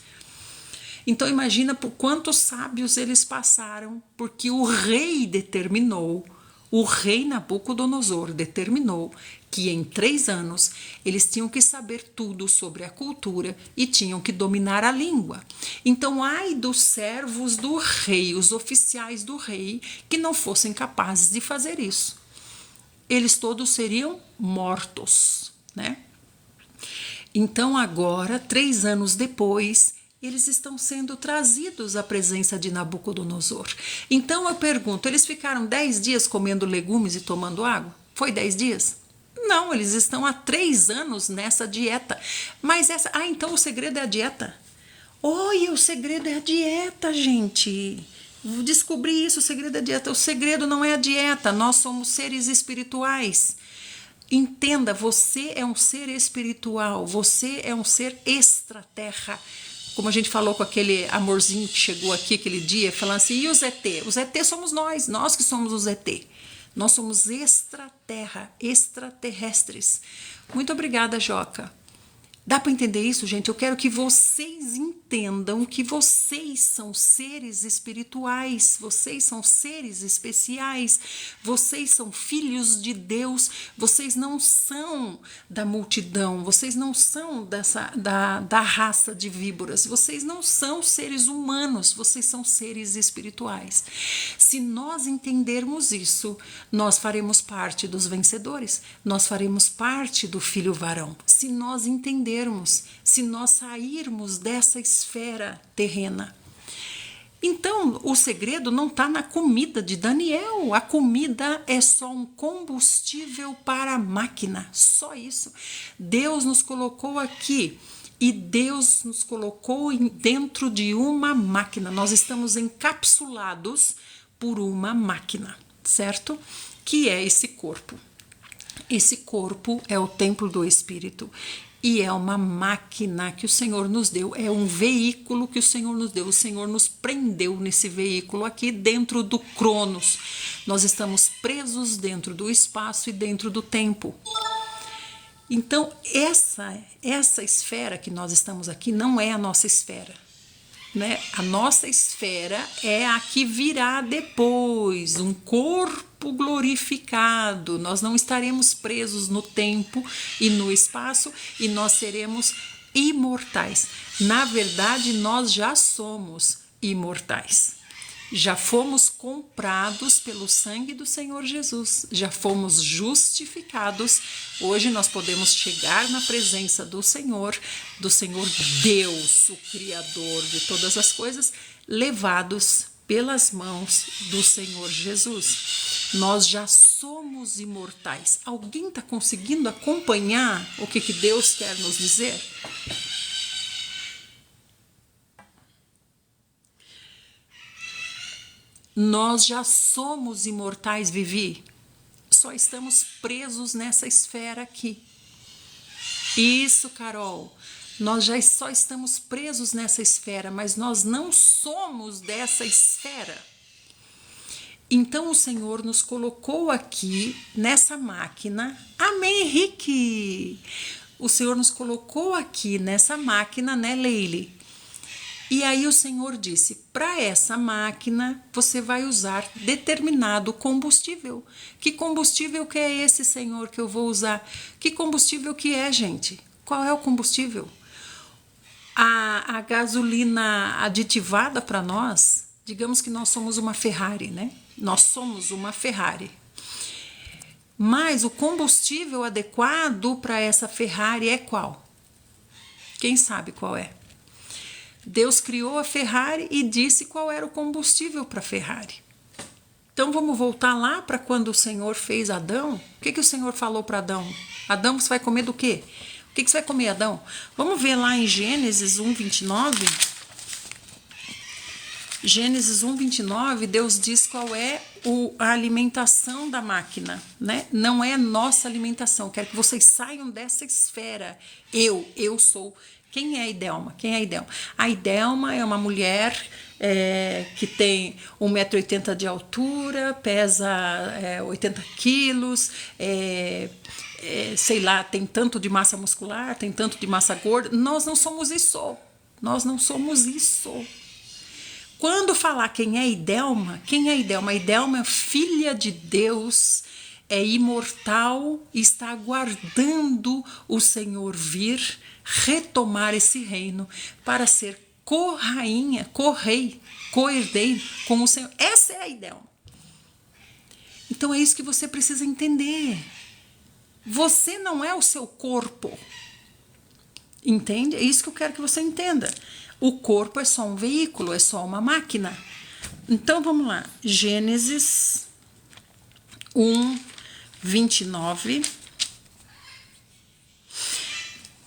Então imagina por quantos sábios eles passaram, porque o rei Nabucodonosor determinou que em 3 anos eles tinham que saber tudo sobre a cultura e tinham que dominar a língua. Então, ai dos servos do rei, os oficiais do rei, que não fossem capazes de fazer isso. Eles todos seriam mortos, né? Então, agora, 3 anos depois, eles estão sendo trazidos à presença de Nabucodonosor. Então eu pergunto, eles ficaram 10 dias comendo legumes e tomando água? Foi 10 dias? Não, eles estão há 3 anos nessa dieta. Mas então o segredo é a dieta? Olha, o segredo é a dieta, gente. Descobri isso, o segredo é a dieta. O segredo não é a dieta, nós somos seres espirituais. Entenda, você é um ser espiritual, você é um ser extraterra. Como a gente falou com aquele amorzinho que chegou aqui aquele dia, falando assim, e os ET? Os ET somos nós que somos os ET. Nós somos extraterrestres. Muito obrigada, Joca. Dá para entender isso, gente? Eu quero que vocês entendam que vocês são seres espirituais, vocês são seres especiais, vocês são filhos de Deus, vocês não são da multidão, vocês não são da raça de víboras, vocês não são seres humanos, vocês são seres espirituais. Se nós entendermos isso, nós faremos parte dos vencedores, nós faremos parte do filho varão. Se nós entendermos, se nós sairmos dessa esfera terrena. Então, o segredo não está na comida de Daniel. A comida é só um combustível para a máquina. Só isso. Deus nos colocou aqui e Deus nos colocou dentro de uma máquina. Nós estamos encapsulados por uma máquina, certo? Que é esse corpo. Esse corpo é o templo do Espírito. E é uma máquina que o Senhor nos deu, é um veículo que o Senhor nos deu. O Senhor nos prendeu nesse veículo aqui dentro do Cronos. Nós estamos presos dentro do espaço e dentro do tempo. Então, essa esfera que nós estamos aqui não é a nossa esfera, né? A nossa esfera é a que virá depois, um corpo glorificado. Nós não estaremos presos no tempo e no espaço e nós seremos imortais. Na verdade, nós já somos imortais. Já fomos comprados pelo sangue do Senhor Jesus, já fomos justificados. Hoje nós podemos chegar na presença do Senhor Deus, o Criador de todas as coisas, levados pelas mãos do Senhor Jesus. Nós já somos imortais. Alguém está conseguindo acompanhar o que Deus quer nos dizer? Nós já somos imortais, Vivi. Só estamos presos nessa esfera aqui. Isso, Carol. Nós já só estamos presos nessa esfera, mas nós não somos dessa esfera. Então o Senhor nos colocou aqui nessa máquina. Amém, Henrique? O Senhor nos colocou aqui nessa máquina, né, Leile? E aí o Senhor disse, para essa máquina você vai usar determinado combustível. Que combustível que é esse, Senhor, que eu vou usar? Que combustível que é, gente? Qual é o combustível? A gasolina aditivada para nós, digamos que nós somos uma Ferrari, né? Nós somos uma Ferrari. Mas o combustível adequado para essa Ferrari é qual? Quem sabe qual é? Deus criou a Ferrari e disse qual era o combustível para a Ferrari. Então vamos voltar lá para quando o Senhor fez Adão. O que o Senhor falou para Adão? Adão, você vai comer do quê? O que você vai comer, Adão? Vamos ver lá em Gênesis 1:29. Gênesis 1:29, Deus diz qual é a alimentação da máquina, né? Não é nossa alimentação. Quero que vocês saiam dessa esfera. Eu sou. Quem é a Idelma? Quem é a Idelma? A Idelma é uma mulher que tem 1,80 m de altura, pesa 80 quilos, sei lá, tem tanto de massa muscular, tem tanto de massa gorda. Nós não somos isso. Nós não somos isso. Quando falar quem é Idelma? Quem é Idelma? A Idelma é filha de Deus, é imortal e está aguardando o Senhor vir retomar esse reino para ser co-rainha, co-rei, co-herdeiro com o Senhor. Essa é a Idelma. Então é isso que você precisa entender. Você não é o seu corpo. Entende? É isso que eu quero que você entenda. O corpo é só um veículo, é só uma máquina. Então vamos lá. Gênesis 1:29.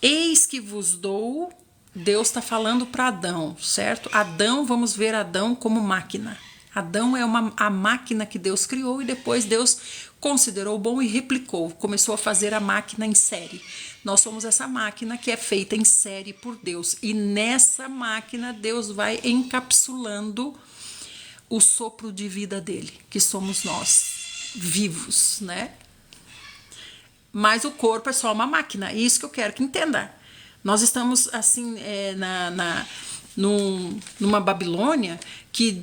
Eis que vos dou. Deus está falando para Adão, certo? Adão, vamos ver Adão como máquina. Adão é a máquina que Deus criou e depois Deus considerou bom e replicou. Começou a fazer a máquina em série. Nós somos essa máquina que é feita em série por Deus. E nessa máquina Deus vai encapsulando o sopro de vida dele, que somos nós, vivos, né? Mas o corpo é só uma máquina. É isso que eu quero que entenda. Nós estamos assim numa Babilônia que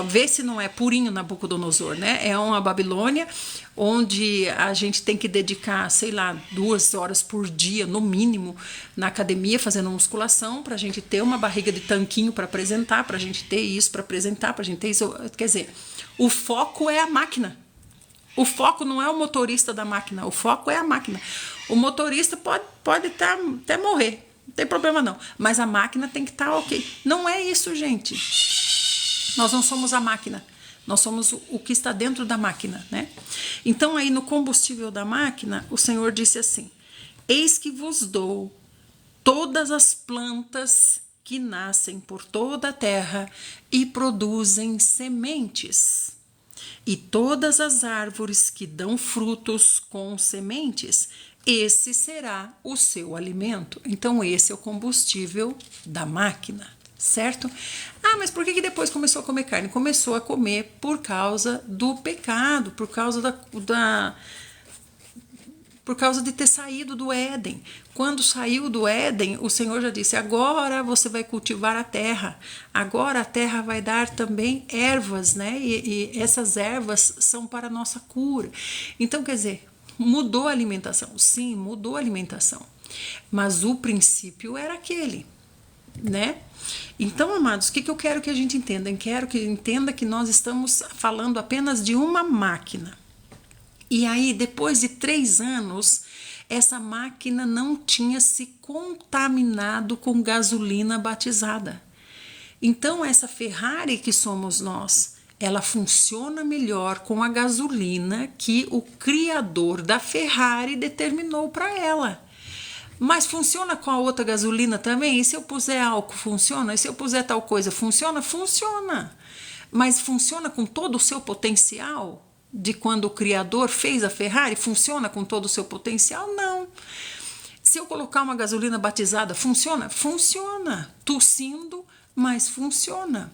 vê se não é purinho Nabucodonosor, né? É uma Babilônia onde a gente tem que dedicar, sei lá, 2 horas por dia, no mínimo, na academia, fazendo musculação, para a gente ter uma barriga de tanquinho para apresentar, para a gente ter isso para apresentar, para a gente ter isso. Quer dizer, o foco é a máquina. O foco não é o motorista da máquina, o foco é a máquina. O motorista pode até morrer, não tem problema não, mas a máquina tem que estar ok. Não é isso, gente. Nós não somos a máquina, nós somos o que está dentro da máquina, né? Então aí no combustível da máquina, o Senhor disse assim: eis que vos dou todas as plantas que nascem por toda a terra e produzem sementes. E todas as árvores que dão frutos com sementes, esse será o seu alimento. Então, esse é o combustível da máquina, certo? Ah, mas por que depois começou a comer carne? Começou a comer por causa do pecado, por causa por causa de ter saído do Éden. Quando saiu do Éden, o Senhor já disse: agora você vai cultivar a terra, agora a terra vai dar também ervas, né? E essas ervas são para a nossa cura. Então, quer dizer, mudou a alimentação. Sim, mudou a alimentação. Mas o princípio era aquele, né? Então, amados, o que eu quero que a gente entenda? Eu quero que entenda que nós estamos falando apenas de uma máquina. E aí, depois de 3 anos, essa máquina não tinha se contaminado com gasolina batizada. Então, essa Ferrari que somos nós, ela funciona melhor com a gasolina que o criador da Ferrari determinou para ela. Mas funciona com a outra gasolina também? E se eu puser álcool, funciona? E se eu puser tal coisa, funciona? Funciona. Mas funciona com todo o seu potencial? De quando o criador fez a Ferrari, funciona com todo o seu potencial? Não. Se eu colocar uma gasolina batizada, funciona? Funciona. Tossindo, mas funciona.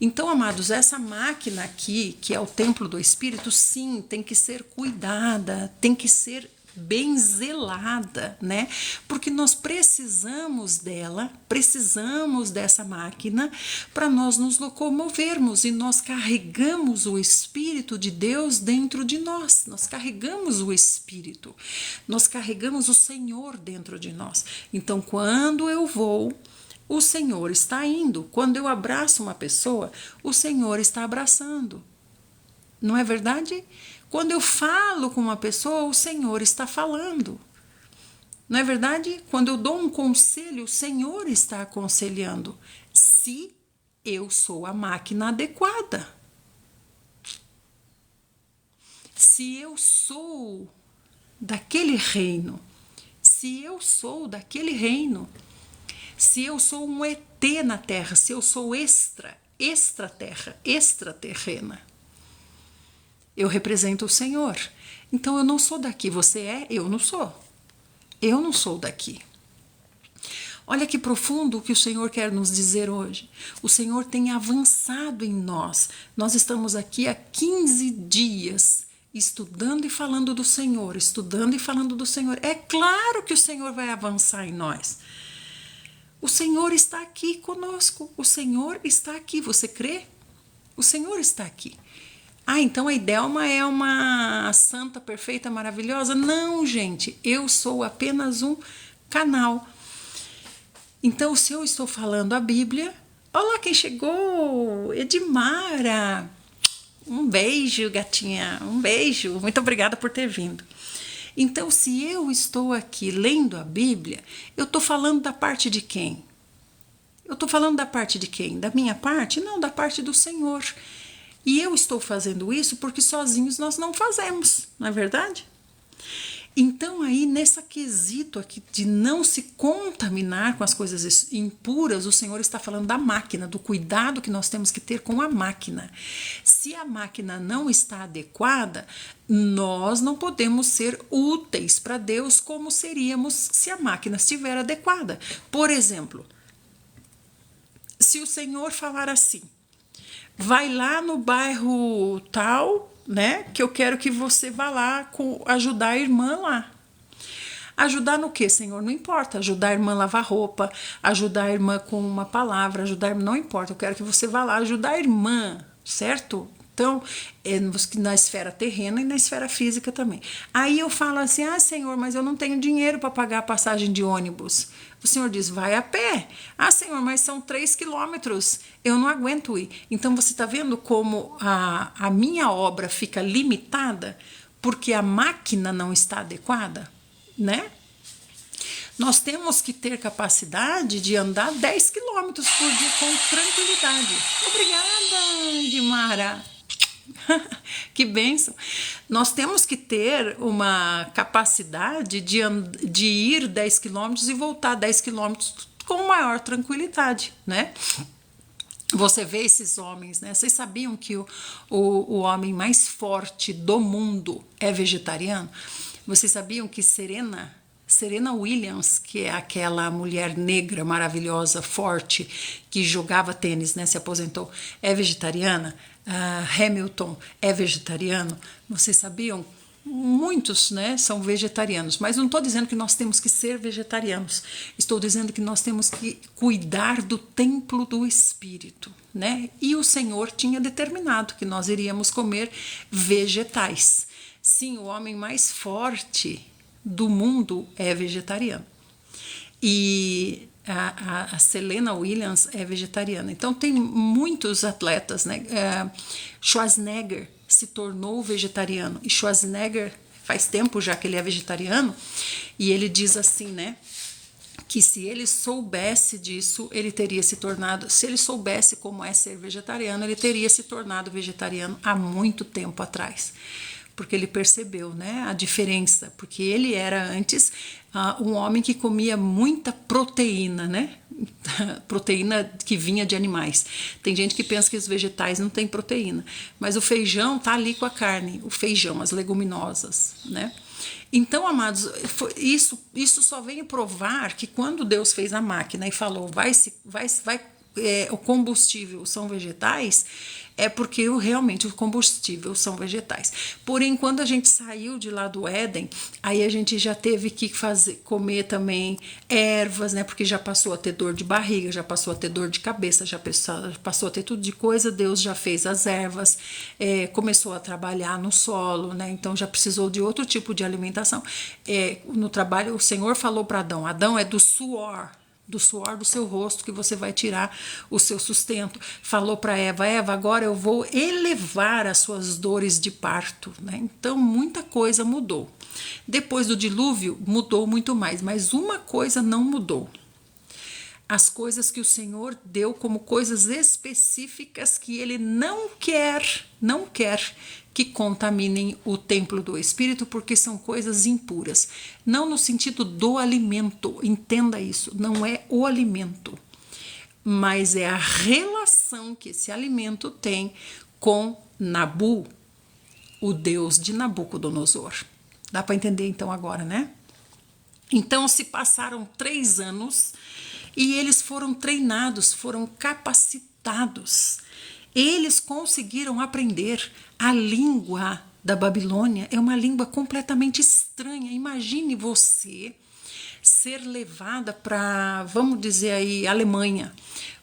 Então, amados, essa máquina aqui, que é o templo do Espírito, sim, tem que ser cuidada, tem que ser bem zelada, né? Porque nós precisamos dela, precisamos dessa máquina para nós nos locomovermos, e nós carregamos o Espírito de Deus dentro de nós. Nós carregamos o Espírito, nós carregamos o Senhor dentro de nós. Então, quando eu vou, o Senhor está indo. Quando eu abraço uma pessoa, o Senhor está abraçando. Não é verdade? Quando eu falo com uma pessoa, o Senhor está falando. Não é verdade? Quando eu dou um conselho, o Senhor está aconselhando. Se eu sou a máquina adequada. Se eu sou daquele reino. Se eu sou daquele reino. Se eu sou um ET na Terra. Se eu sou extraterra, extraterrena. Eu represento o Senhor. Então eu não sou daqui. Você é? Eu não sou. Eu não sou daqui. Olha que profundo o que o Senhor quer nos dizer hoje. O Senhor tem avançado em nós. Nós estamos aqui há 15 dias estudando e falando do Senhor, estudando e falando do Senhor. É claro que o Senhor vai avançar em nós. O Senhor está aqui conosco. O Senhor está aqui. Você crê? O Senhor está aqui. Ah, então a Idelma é uma santa, perfeita, maravilhosa? Não, gente, eu sou apenas um canal. Então, se eu estou falando a Bíblia... Olá, quem chegou! Edmara! Um beijo, gatinha, um beijo. Muito obrigada por ter vindo. Então, se eu estou aqui lendo a Bíblia, eu estou falando da parte de quem? Eu estou falando da parte de quem? Da minha parte? Não, da parte do Senhor. E eu estou fazendo isso porque sozinhos nós não fazemos, não é verdade? Então aí, nesse quesito aqui de não se contaminar com as coisas impuras, o Senhor está falando da máquina, do cuidado que nós temos que ter com a máquina. Se a máquina não está adequada, nós não podemos ser úteis para Deus como seríamos se a máquina estiver adequada. Por exemplo, se o Senhor falar assim: vai lá no bairro tal, né? Que eu quero que você vá lá ajudar a irmã lá. Ajudar no quê, Senhor? Não importa. Ajudar a irmã a lavar roupa, ajudar a irmã com uma palavra, ajudar a irmã, não importa. Eu quero que você vá lá ajudar a irmã, certo? Então, na esfera terrena e na esfera física também. Aí eu falo assim: ah, Senhor, mas eu não tenho dinheiro para pagar a passagem de ônibus. O Senhor diz: vai a pé. Ah, Senhor, mas são 3 quilômetros, eu não aguento ir. Então você está vendo como a minha obra fica limitada porque a máquina não está adequada, né? Nós temos que ter capacidade de andar 10 quilômetros por dia com tranquilidade. Obrigada, Edmara. Que bênção. Nós temos que ter uma capacidade de ir 10 quilômetros e voltar 10 quilômetros com maior tranquilidade, né? Você vê esses homens, né? Vocês sabiam que o homem mais forte do mundo é vegetariano? Vocês sabiam que Serena Williams, que é aquela mulher negra maravilhosa, forte, que jogava tênis, né? Se aposentou, é vegetariana? Hamilton é vegetariano? Vocês sabiam? Muitos, né, são vegetarianos, mas não estou dizendo que nós temos que ser vegetarianos. Estou dizendo que nós temos que cuidar do templo do Espírito, né? E o Senhor tinha determinado que nós iríamos comer vegetais. Sim, o homem mais forte do mundo é vegetariano. E a Serena Williams é vegetariana. Então tem muitos atletas, né? Schwarzenegger se tornou vegetariano. E Schwarzenegger faz tempo já que ele é vegetariano. E ele diz assim, né? Que se ele soubesse disso, ele teria se tornado. Se ele soubesse como é ser vegetariano, ele teria se tornado vegetariano há muito tempo atrás. Porque ele percebeu, né, a diferença, porque ele era antes um homem que comia muita proteína, né, proteína que vinha de animais. Tem gente que pensa que os vegetais não têm proteína, mas o feijão tá ali com a carne, o feijão, as leguminosas, né. Então, amados, isso só vem provar que quando Deus fez a máquina e falou, o combustível são vegetais, é porque realmente o combustível são vegetais. Porém, quando a gente saiu de lá do Éden, aí a gente já teve que comer também ervas, né? Porque já passou a ter dor de barriga, já passou a ter dor de cabeça, já passou a ter tudo de coisa. Deus já fez as ervas, começou a trabalhar no solo, né? Então já precisou de outro tipo de alimentação. No trabalho, o Senhor falou para Adão: Adão, é do suor do seu rosto que você vai tirar o seu sustento. Falou para Eva: Eva, agora eu vou elevar as suas dores de parto, né? Então muita coisa mudou. Depois do dilúvio mudou muito mais, mas uma coisa não mudou: as coisas que o Senhor deu como coisas específicas que Ele não quer que contaminem o templo do Espírito, porque são coisas impuras. Não no sentido do alimento, entenda isso, não é o alimento, mas é a relação que esse alimento tem com Nabu, o deus de Nabucodonosor. Dá para entender então agora, né? Então se passaram 3 anos e eles foram treinados, foram capacitados. Eles conseguiram aprender a língua da Babilônia. É uma língua completamente estranha. Imagine você ser levada para, vamos dizer aí, Alemanha.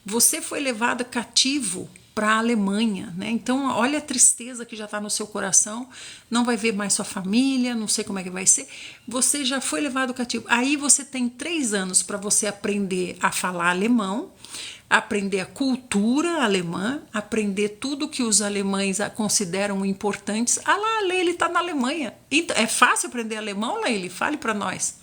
Você foi levada cativo para a Alemanha, né? Então, olha a tristeza que já está no seu coração. Não vai ver mais sua família, não sei como é que vai ser. Você já foi levado cativo. Aí você tem 3 anos para você aprender a falar alemão, aprender a cultura alemã, aprender tudo que os alemães consideram importantes. Ah lá, a Leile está na Alemanha. Então, é fácil aprender alemão, Leile? Fale para nós.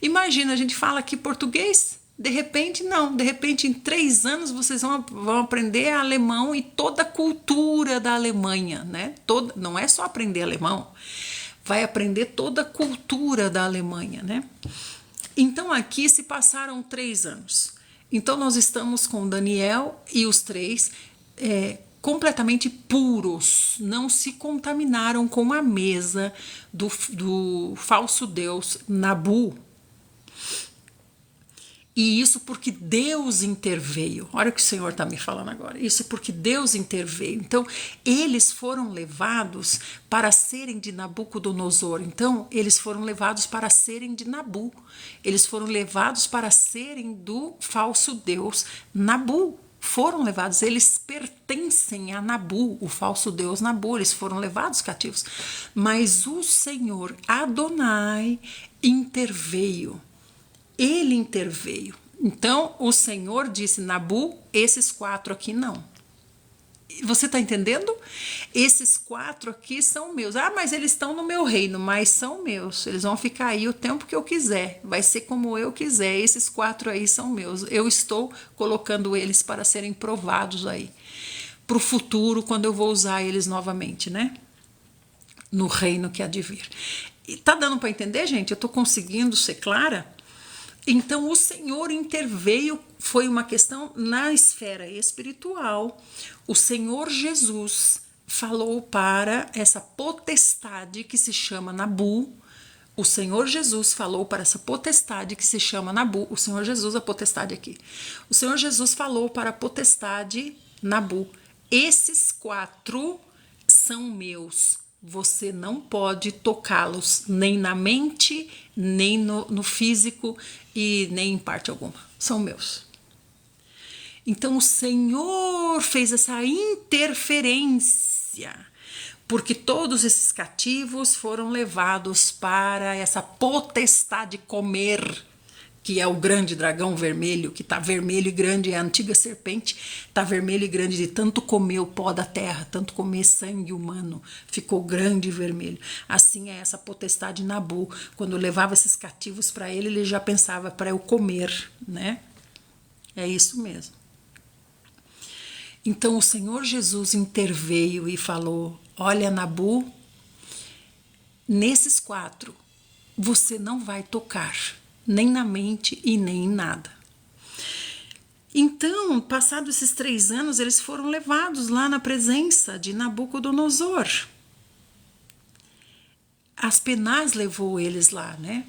Imagina, a gente fala aqui português, de repente não, de repente em 3 anos vocês vão aprender alemão e toda a cultura da Alemanha, né? Não é só aprender alemão, vai aprender toda a cultura da Alemanha, né? Então aqui se passaram 3 anos. Então nós estamos com Daniel e os 3 completamente puros, não se contaminaram com a mesa do falso deus Nabu. E isso porque Deus interveio. Olha o que o Senhor está me falando agora. Isso é porque Deus interveio. Então, eles foram levados para serem de Nabucodonosor. Então, eles foram levados para serem de Nabu. Eles foram levados para serem do falso deus Nabu. Foram levados, eles pertencem a Nabu, o falso deus Nabu, eles foram levados cativos. Mas o Senhor Adonai interveio. Ele interveio. Então o Senhor disse: Nabu, esses 4 aqui não. Você está entendendo? Esses 4 aqui são meus. Ah, mas eles estão no meu reino, mas são meus. Eles vão ficar aí o tempo que eu quiser. Vai ser como eu quiser. Esses 4 aí são meus. Eu estou colocando eles para serem provados aí. Para o futuro, quando eu vou usar eles novamente, né? No reino que há de vir. E tá dando para entender, gente? Eu estou conseguindo ser clara? Então o Senhor interveio foi uma questão na esfera espiritual. O Senhor Jesus falou para essa potestade que se chama Nabu. O Senhor Jesus falou para essa potestade que se chama Nabu. O Senhor Jesus, a potestade aqui. O Senhor Jesus falou para a potestade Nabu: esses 4 são meus. Você não pode tocá-los, nem na mente, nem no físico e nem em parte alguma. São meus. Então o Senhor fez essa interferência, porque todos esses cativos foram levados para essa potestade comer, que é o grande dragão vermelho, que está vermelho e grande, é a antiga serpente, está vermelho e grande de tanto comer o pó da terra, tanto comer sangue humano, ficou grande e vermelho. Assim é essa potestade Nabu. Quando levava esses cativos para ele já pensava: para eu comer, né? É isso mesmo. Então o Senhor Jesus interveio e falou: olha, Nabu, nesses 4 você não vai tocar, nem na mente e nem em nada. Então, passados esses 3 anos, eles foram levados lá na presença de Nabucodonosor. Aspenaz levou eles lá, né?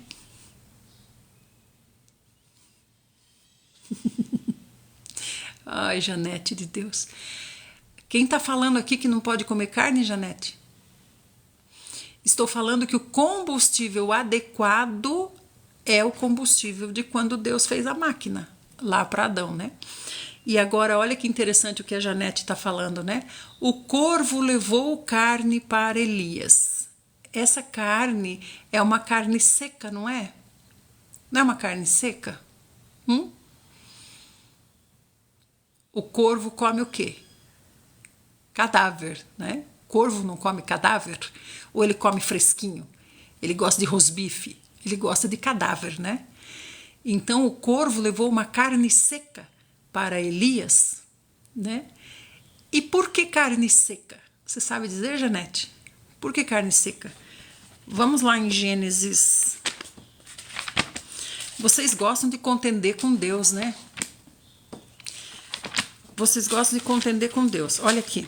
Ai, Janete de Deus. Quem está falando aqui que não pode comer carne, Janete? Estou falando que o combustível adequado é o combustível de quando Deus fez a máquina, lá para Adão, né? E agora, olha que interessante o que a Janete está falando, né? O corvo levou carne para Elias. Essa carne é uma carne seca, não é? Não é uma carne seca? O corvo come o quê? Cadáver, né? Corvo não come cadáver? Ou ele come fresquinho? Ele gosta de rosbife, ele gosta de cadáver, né? Então o corvo levou uma carne seca para Elias, né? E por que carne seca? Você sabe dizer, Janete? Por que carne seca? Vamos lá em Gênesis. Vocês gostam de contender com Deus, né? Vocês gostam de contender com Deus. Olha aqui.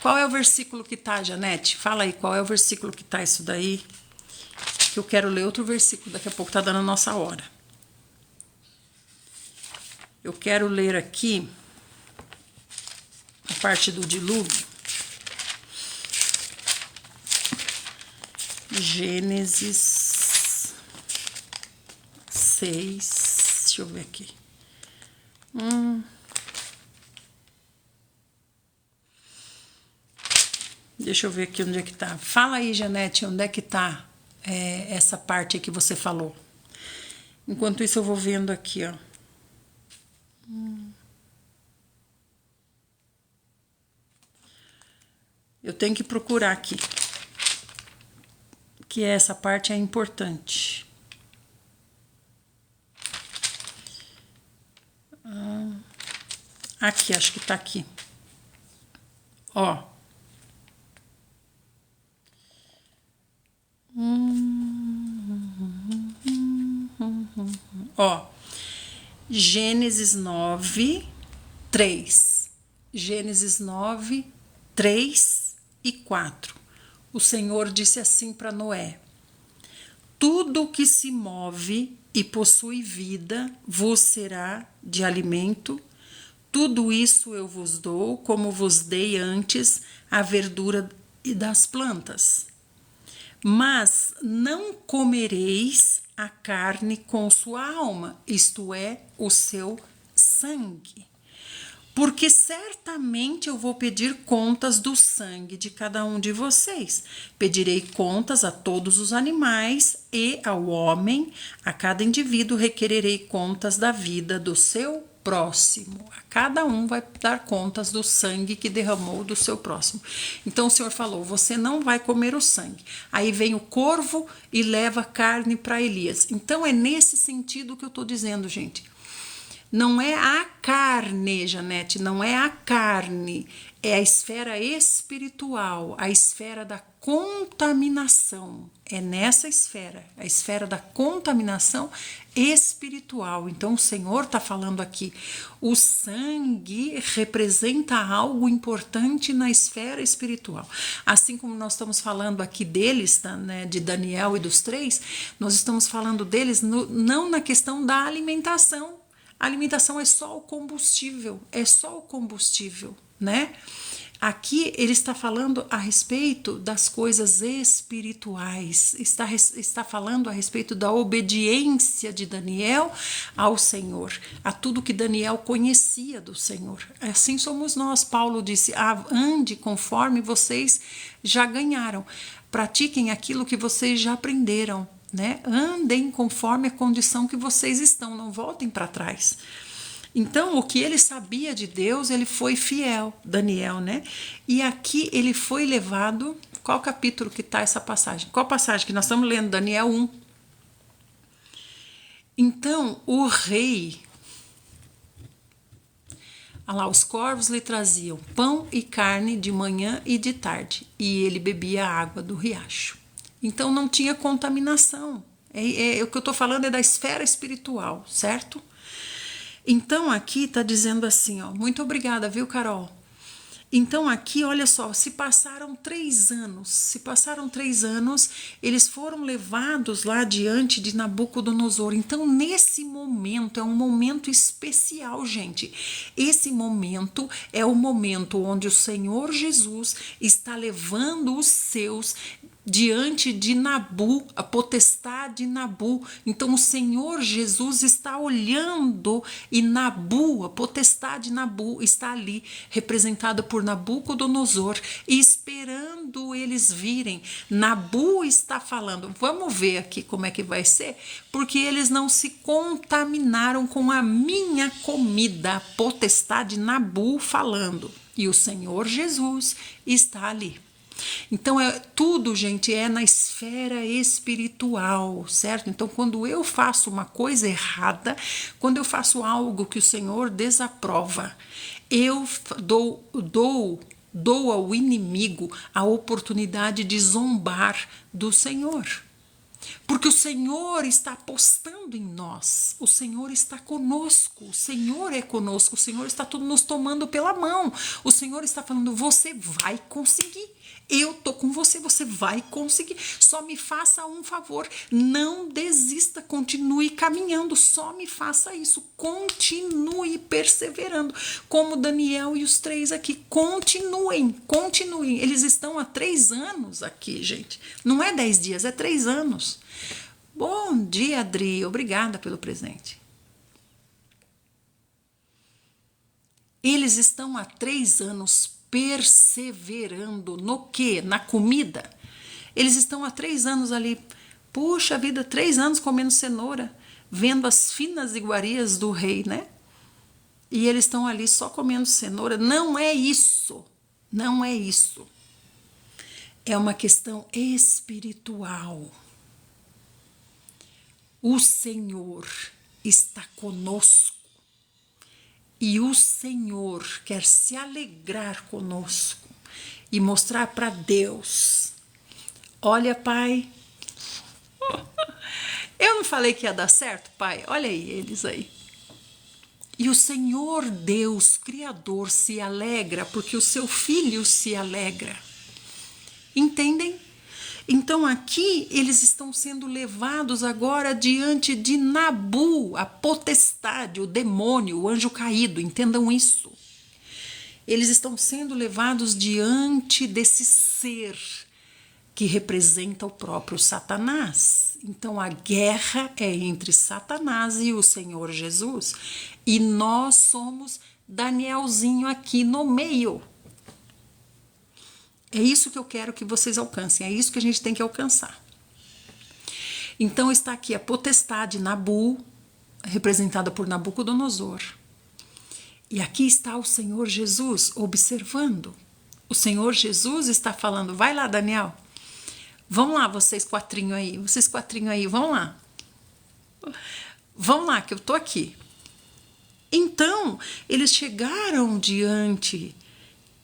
Qual é o versículo que tá, Janete? Fala aí, qual é o versículo que tá isso daí? Que eu quero ler outro versículo, daqui a pouco tá dando a nossa hora. Eu quero ler aqui a parte do dilúvio. Gênesis 6. Deixa eu ver aqui. Deixa eu ver aqui onde é que tá. Fala aí, Janete, onde é que tá essa parte que você falou. Enquanto isso eu vou vendo aqui, ó. Eu tenho que procurar aqui. Que essa parte é importante. Aqui, acho que tá aqui. Ó. Ó. Gênesis 9, 3. Gênesis 9, 3 e 4. O Senhor disse assim para Noé: tudo que se move e possui vida vos será de alimento. Tudo isso eu vos dou, como vos dei antes a verdura e das plantas. Mas não comereis a carne com sua alma, isto é, o seu sangue. Porque certamente eu vou pedir contas do sangue de cada um de vocês. Pedirei contas a todos os animais e ao homem, a cada indivíduo requererei contas da vida do seu próximo. A cada um vai dar contas do sangue que derramou do seu próximo. Então o Senhor falou: você não vai comer o sangue. Aí vem o corvo e leva carne para Elias. Então é nesse sentido que eu estou dizendo, gente. Não é a carne, Janete, não é a carne. É a esfera espiritual, a esfera da contaminação. É nessa esfera, a esfera da contaminação espiritual. Então o Senhor está falando aqui, o sangue representa algo importante na esfera espiritual. Assim como nós estamos falando aqui deles, né, de Daniel e dos 3, nós estamos falando deles não na questão da alimentação. A alimentação é só o combustível, né? Aqui ele está falando a respeito das coisas espirituais, está falando a respeito da obediência de Daniel ao Senhor, a tudo que Daniel conhecia do Senhor. Assim somos nós. Paulo disse: ande conforme vocês já ganharam, pratiquem aquilo que vocês já aprenderam, né? Andem conforme a condição que vocês estão, não voltem para trás. Então, o que ele sabia de Deus, ele foi fiel, Daniel, né? E aqui ele foi levado. Qual capítulo que está essa passagem? Qual passagem que nós estamos lendo? Daniel 1. Então, o rei. Lá, os corvos lhe traziam pão e carne de manhã e de tarde, e ele bebia a água do riacho. Então, não tinha contaminação. O que eu estou falando é da esfera espiritual, certo? Então aqui está dizendo assim, ó, muito obrigada, viu, Carol? Então aqui, olha só, se passaram 3 anos, eles foram levados lá diante de Nabucodonosor. Então nesse momento, é um momento especial, gente. Esse momento é o momento onde o Senhor Jesus está levando os seus diante de Nabu, a potestade de Nabu. Então o Senhor Jesus está olhando e Nabu, a potestade de Nabu, está ali representada por Nabucodonosor, e esperando eles virem. Nabu está falando, vamos ver aqui como é que vai ser, porque eles não se contaminaram com a minha comida, a potestade Nabu falando, e o Senhor Jesus está ali. Então tudo, gente, é na esfera espiritual, certo? Então quando eu faço uma coisa errada, quando eu faço algo que o Senhor desaprova, eu dou ao inimigo a oportunidade de zombar do Senhor. Porque o Senhor está apostando em nós, o Senhor está conosco, o Senhor é conosco, o Senhor está nos tomando pela mão, o Senhor está falando, você vai conseguir, eu tô com você, você vai conseguir, só me faça um favor, não desista, continue caminhando, só me faça isso, continue perseverando, como Daniel e os 3 aqui, continuem, eles estão há 3 anos aqui, gente, não é 10 dias, é 3 anos. Bom dia, Adri, obrigada pelo presente. Eles estão há 3 anos perseverando no quê? Na comida. Eles estão há 3 anos ali, puxa vida, 3 anos comendo cenoura, vendo as finas iguarias do rei, né? E eles estão ali só comendo cenoura. Não é isso, não é isso. É uma questão espiritual. O Senhor está conosco e o Senhor quer se alegrar conosco e mostrar para Deus, olha, Pai, eu não falei que ia dar certo, Pai? Olha aí, eles aí. E o Senhor Deus, Criador, se alegra porque o seu Filho se alegra. Entendem? Então aqui eles estão sendo levados agora diante de Nabu, a potestade, o demônio, o anjo caído, entendam isso. Eles estão sendo levados diante desse ser que representa o próprio Satanás. Então a guerra é entre Satanás e o Senhor Jesus, e nós somos Danielzinho aqui no meio. É isso que eu quero que vocês alcancem, é isso que a gente tem que alcançar. Então está aqui a potestade Nabu, representada por Nabucodonosor. E aqui está o Senhor Jesus observando. O Senhor Jesus está falando, vai lá, Daniel. Vão lá, vocês quatrinho aí, vão lá. Vão lá, que eu tô aqui. Então, eles chegaram diante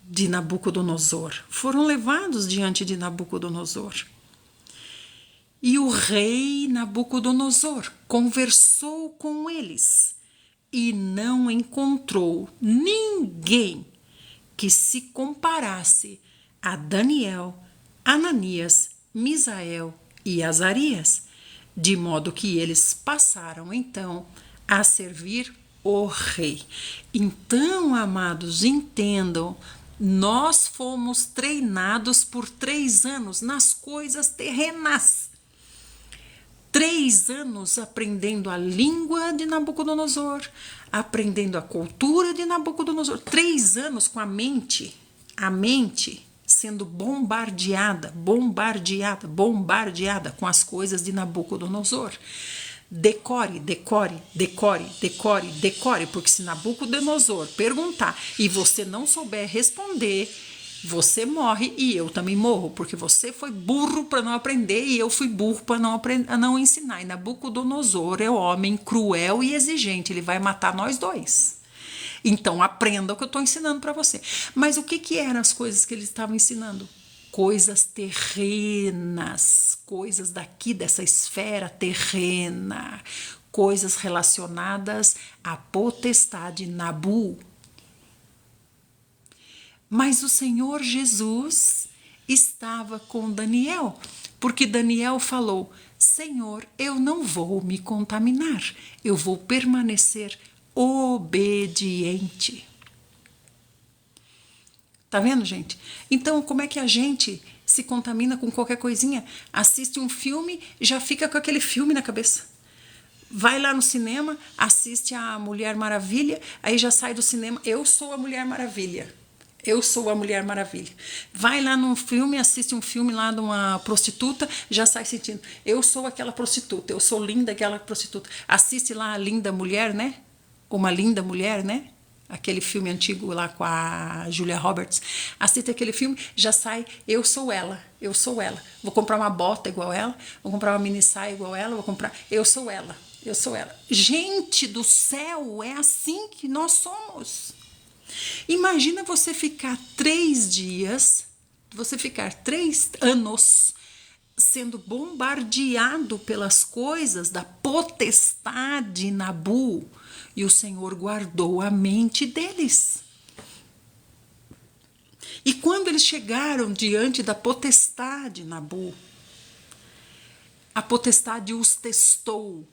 de Nabucodonosor, foram levados diante de Nabucodonosor. E o rei Nabucodonosor conversou com eles e não encontrou ninguém que se comparasse a Daniel, Ananias, Misael e Azarias, de modo que eles passaram então a servir o rei. Então, amados, entendam, nós fomos treinados por 3 anos nas coisas terrenas. 3 anos aprendendo a língua de Nabucodonosor, aprendendo a cultura de Nabucodonosor. 3 anos com a mente sendo bombardeada com as coisas de Nabucodonosor. Decore, porque se Nabucodonosor perguntar e você não souber responder, você morre e eu também morro, porque você foi burro para não aprender e eu fui burro para não ensinar. E Nabucodonosor é homem cruel e exigente, ele vai matar nós dois. Então aprenda o que eu estou ensinando para você. Mas o que eram as coisas que ele estava ensinando? Coisas terrenas, coisas daqui dessa esfera terrena, coisas relacionadas à potestade Nabu. Mas o Senhor Jesus estava com Daniel, porque Daniel falou: Senhor, eu não vou me contaminar, eu vou permanecer obediente. Tá vendo, gente? Então, como é que a gente se contamina com qualquer coisinha? Assiste um filme, já fica com aquele filme na cabeça. Vai lá no cinema, assiste a Mulher Maravilha, aí já sai do cinema, eu sou a Mulher Maravilha. Eu sou a Mulher Maravilha. Vai lá num filme, assiste um filme lá de uma prostituta, já sai sentindo, eu sou aquela prostituta, eu sou linda aquela prostituta. Assiste lá a Linda Mulher, né? Uma Linda Mulher, né? Aquele filme antigo lá com a Julia Roberts. Assiste aquele filme, já sai, eu sou ela. Vou comprar uma bota igual ela, vou comprar uma mini saia igual ela, eu sou ela. Gente do céu, é assim que nós somos. Imagina você ficar 3 dias, 3 anos sendo bombardeado pelas coisas da potestade Nabu, e o Senhor guardou a mente deles. E quando eles chegaram diante da potestade Nabu, a potestade os testou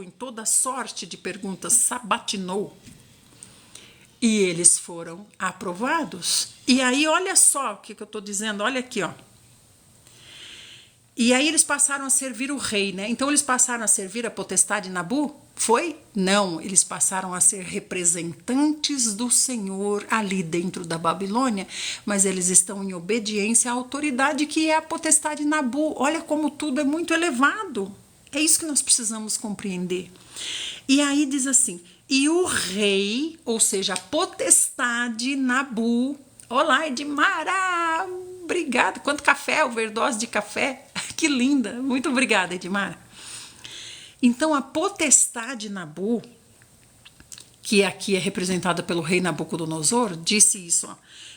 em toda sorte de perguntas, sabatinou. E eles foram aprovados. E aí, olha só o que eu estou dizendo, olha aqui, ó. E aí eles passaram a servir o rei, né? Então eles passaram a servir a potestade Nabu? Foi? Não, eles passaram a ser representantes do Senhor ali dentro da Babilônia, mas eles estão em obediência à autoridade que é a potestade Nabu. Olha como tudo é muito elevado. É isso que nós precisamos compreender. E aí diz assim, e o rei, ou seja, a potestade Nabu, olá Edmara, obrigada, quanto café, overdose de café, que linda, muito obrigada Edmara. Então a potestade Nabu, que aqui é representada pelo rei Nabucodonosor, disse isso, ó,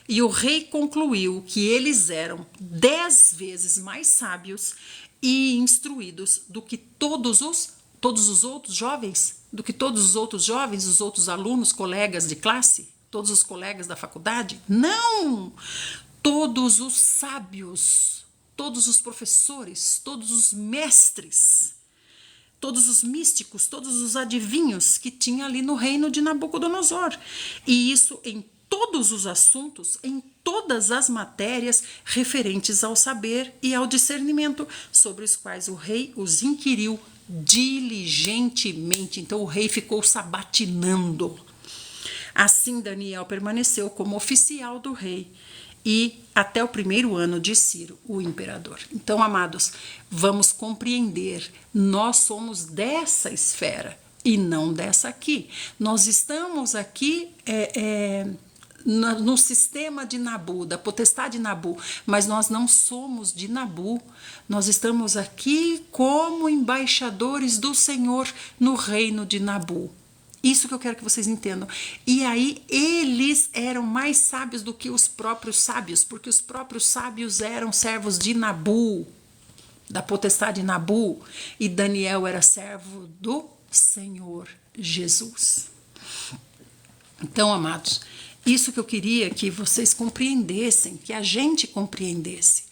e o rei concluiu que eles eram 10 vezes mais sábios e instruídos do que todos os outros jovens, os outros alunos, colegas de classe, todos os colegas da faculdade? Não! Todos os sábios, todos os professores, todos os mestres, todos os místicos, todos os adivinhos que tinha ali no reino de Nabucodonosor. E isso em todos os assuntos, em todas as matérias referentes ao saber e ao discernimento, sobre os quais o rei os inquiriu diligentemente. Então o rei ficou sabatinando. Assim Daniel permaneceu como oficial do rei e até o 1º ano de Ciro, o imperador. Então, amados, vamos compreender, nós somos dessa esfera e não dessa aqui. Nós estamos aqui no sistema de Nabu, da potestade Nabu, mas nós não somos de Nabu. Nós estamos aqui como embaixadores do Senhor no reino de Nabu. Isso que eu quero que vocês entendam. E aí eles eram mais sábios do que os próprios sábios, porque os próprios sábios eram servos de Nabu, da potestade Nabu, e Daniel era servo do Senhor Jesus. Então, amados, isso que eu queria que vocês compreendessem, que a gente compreendesse.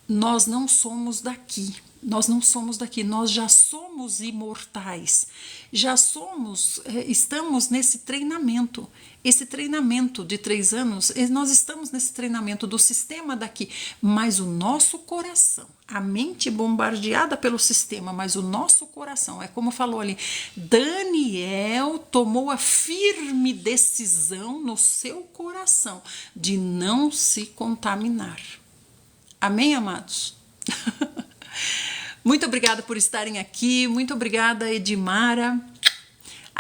Nós não somos daqui. Nós não somos daqui, nós já somos imortais, já somos, estamos nesse treinamento, esse treinamento de 3 anos, nós estamos nesse treinamento do sistema daqui, mas o nosso coração, a mente bombardeada pelo sistema, mas o nosso coração, é como falou ali, Daniel tomou a firme decisão no seu coração de não se contaminar. Amém, amados? Muito obrigada por estarem aqui, muito obrigada, Edmara,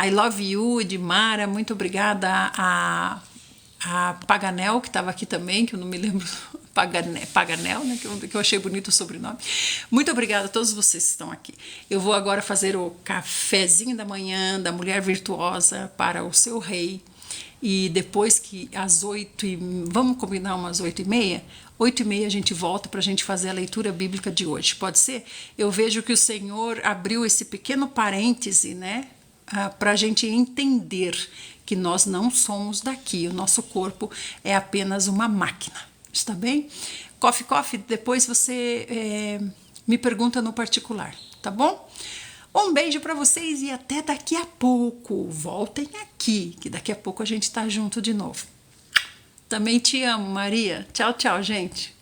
I love you, Edmara, muito obrigada a Paganel, que estava aqui também, que eu não me lembro, Paganel, né, que eu achei bonito o sobrenome. Muito obrigada a todos vocês que estão aqui. Eu vou agora fazer o cafezinho da manhã da mulher virtuosa para o seu rei, e depois que às 8, vamos combinar umas 8h30? 8h30 a gente volta para a gente fazer a leitura bíblica de hoje, pode ser? Eu vejo que o Senhor abriu esse pequeno parêntese, né? Para a gente entender que nós não somos daqui, o nosso corpo é apenas uma máquina, está bem? Coffee, depois você me pergunta no particular, tá bom? Um beijo para vocês e até daqui a pouco. Voltem aqui, que daqui a pouco a gente tá junto de novo. Também te amo, Maria. Tchau, tchau, gente.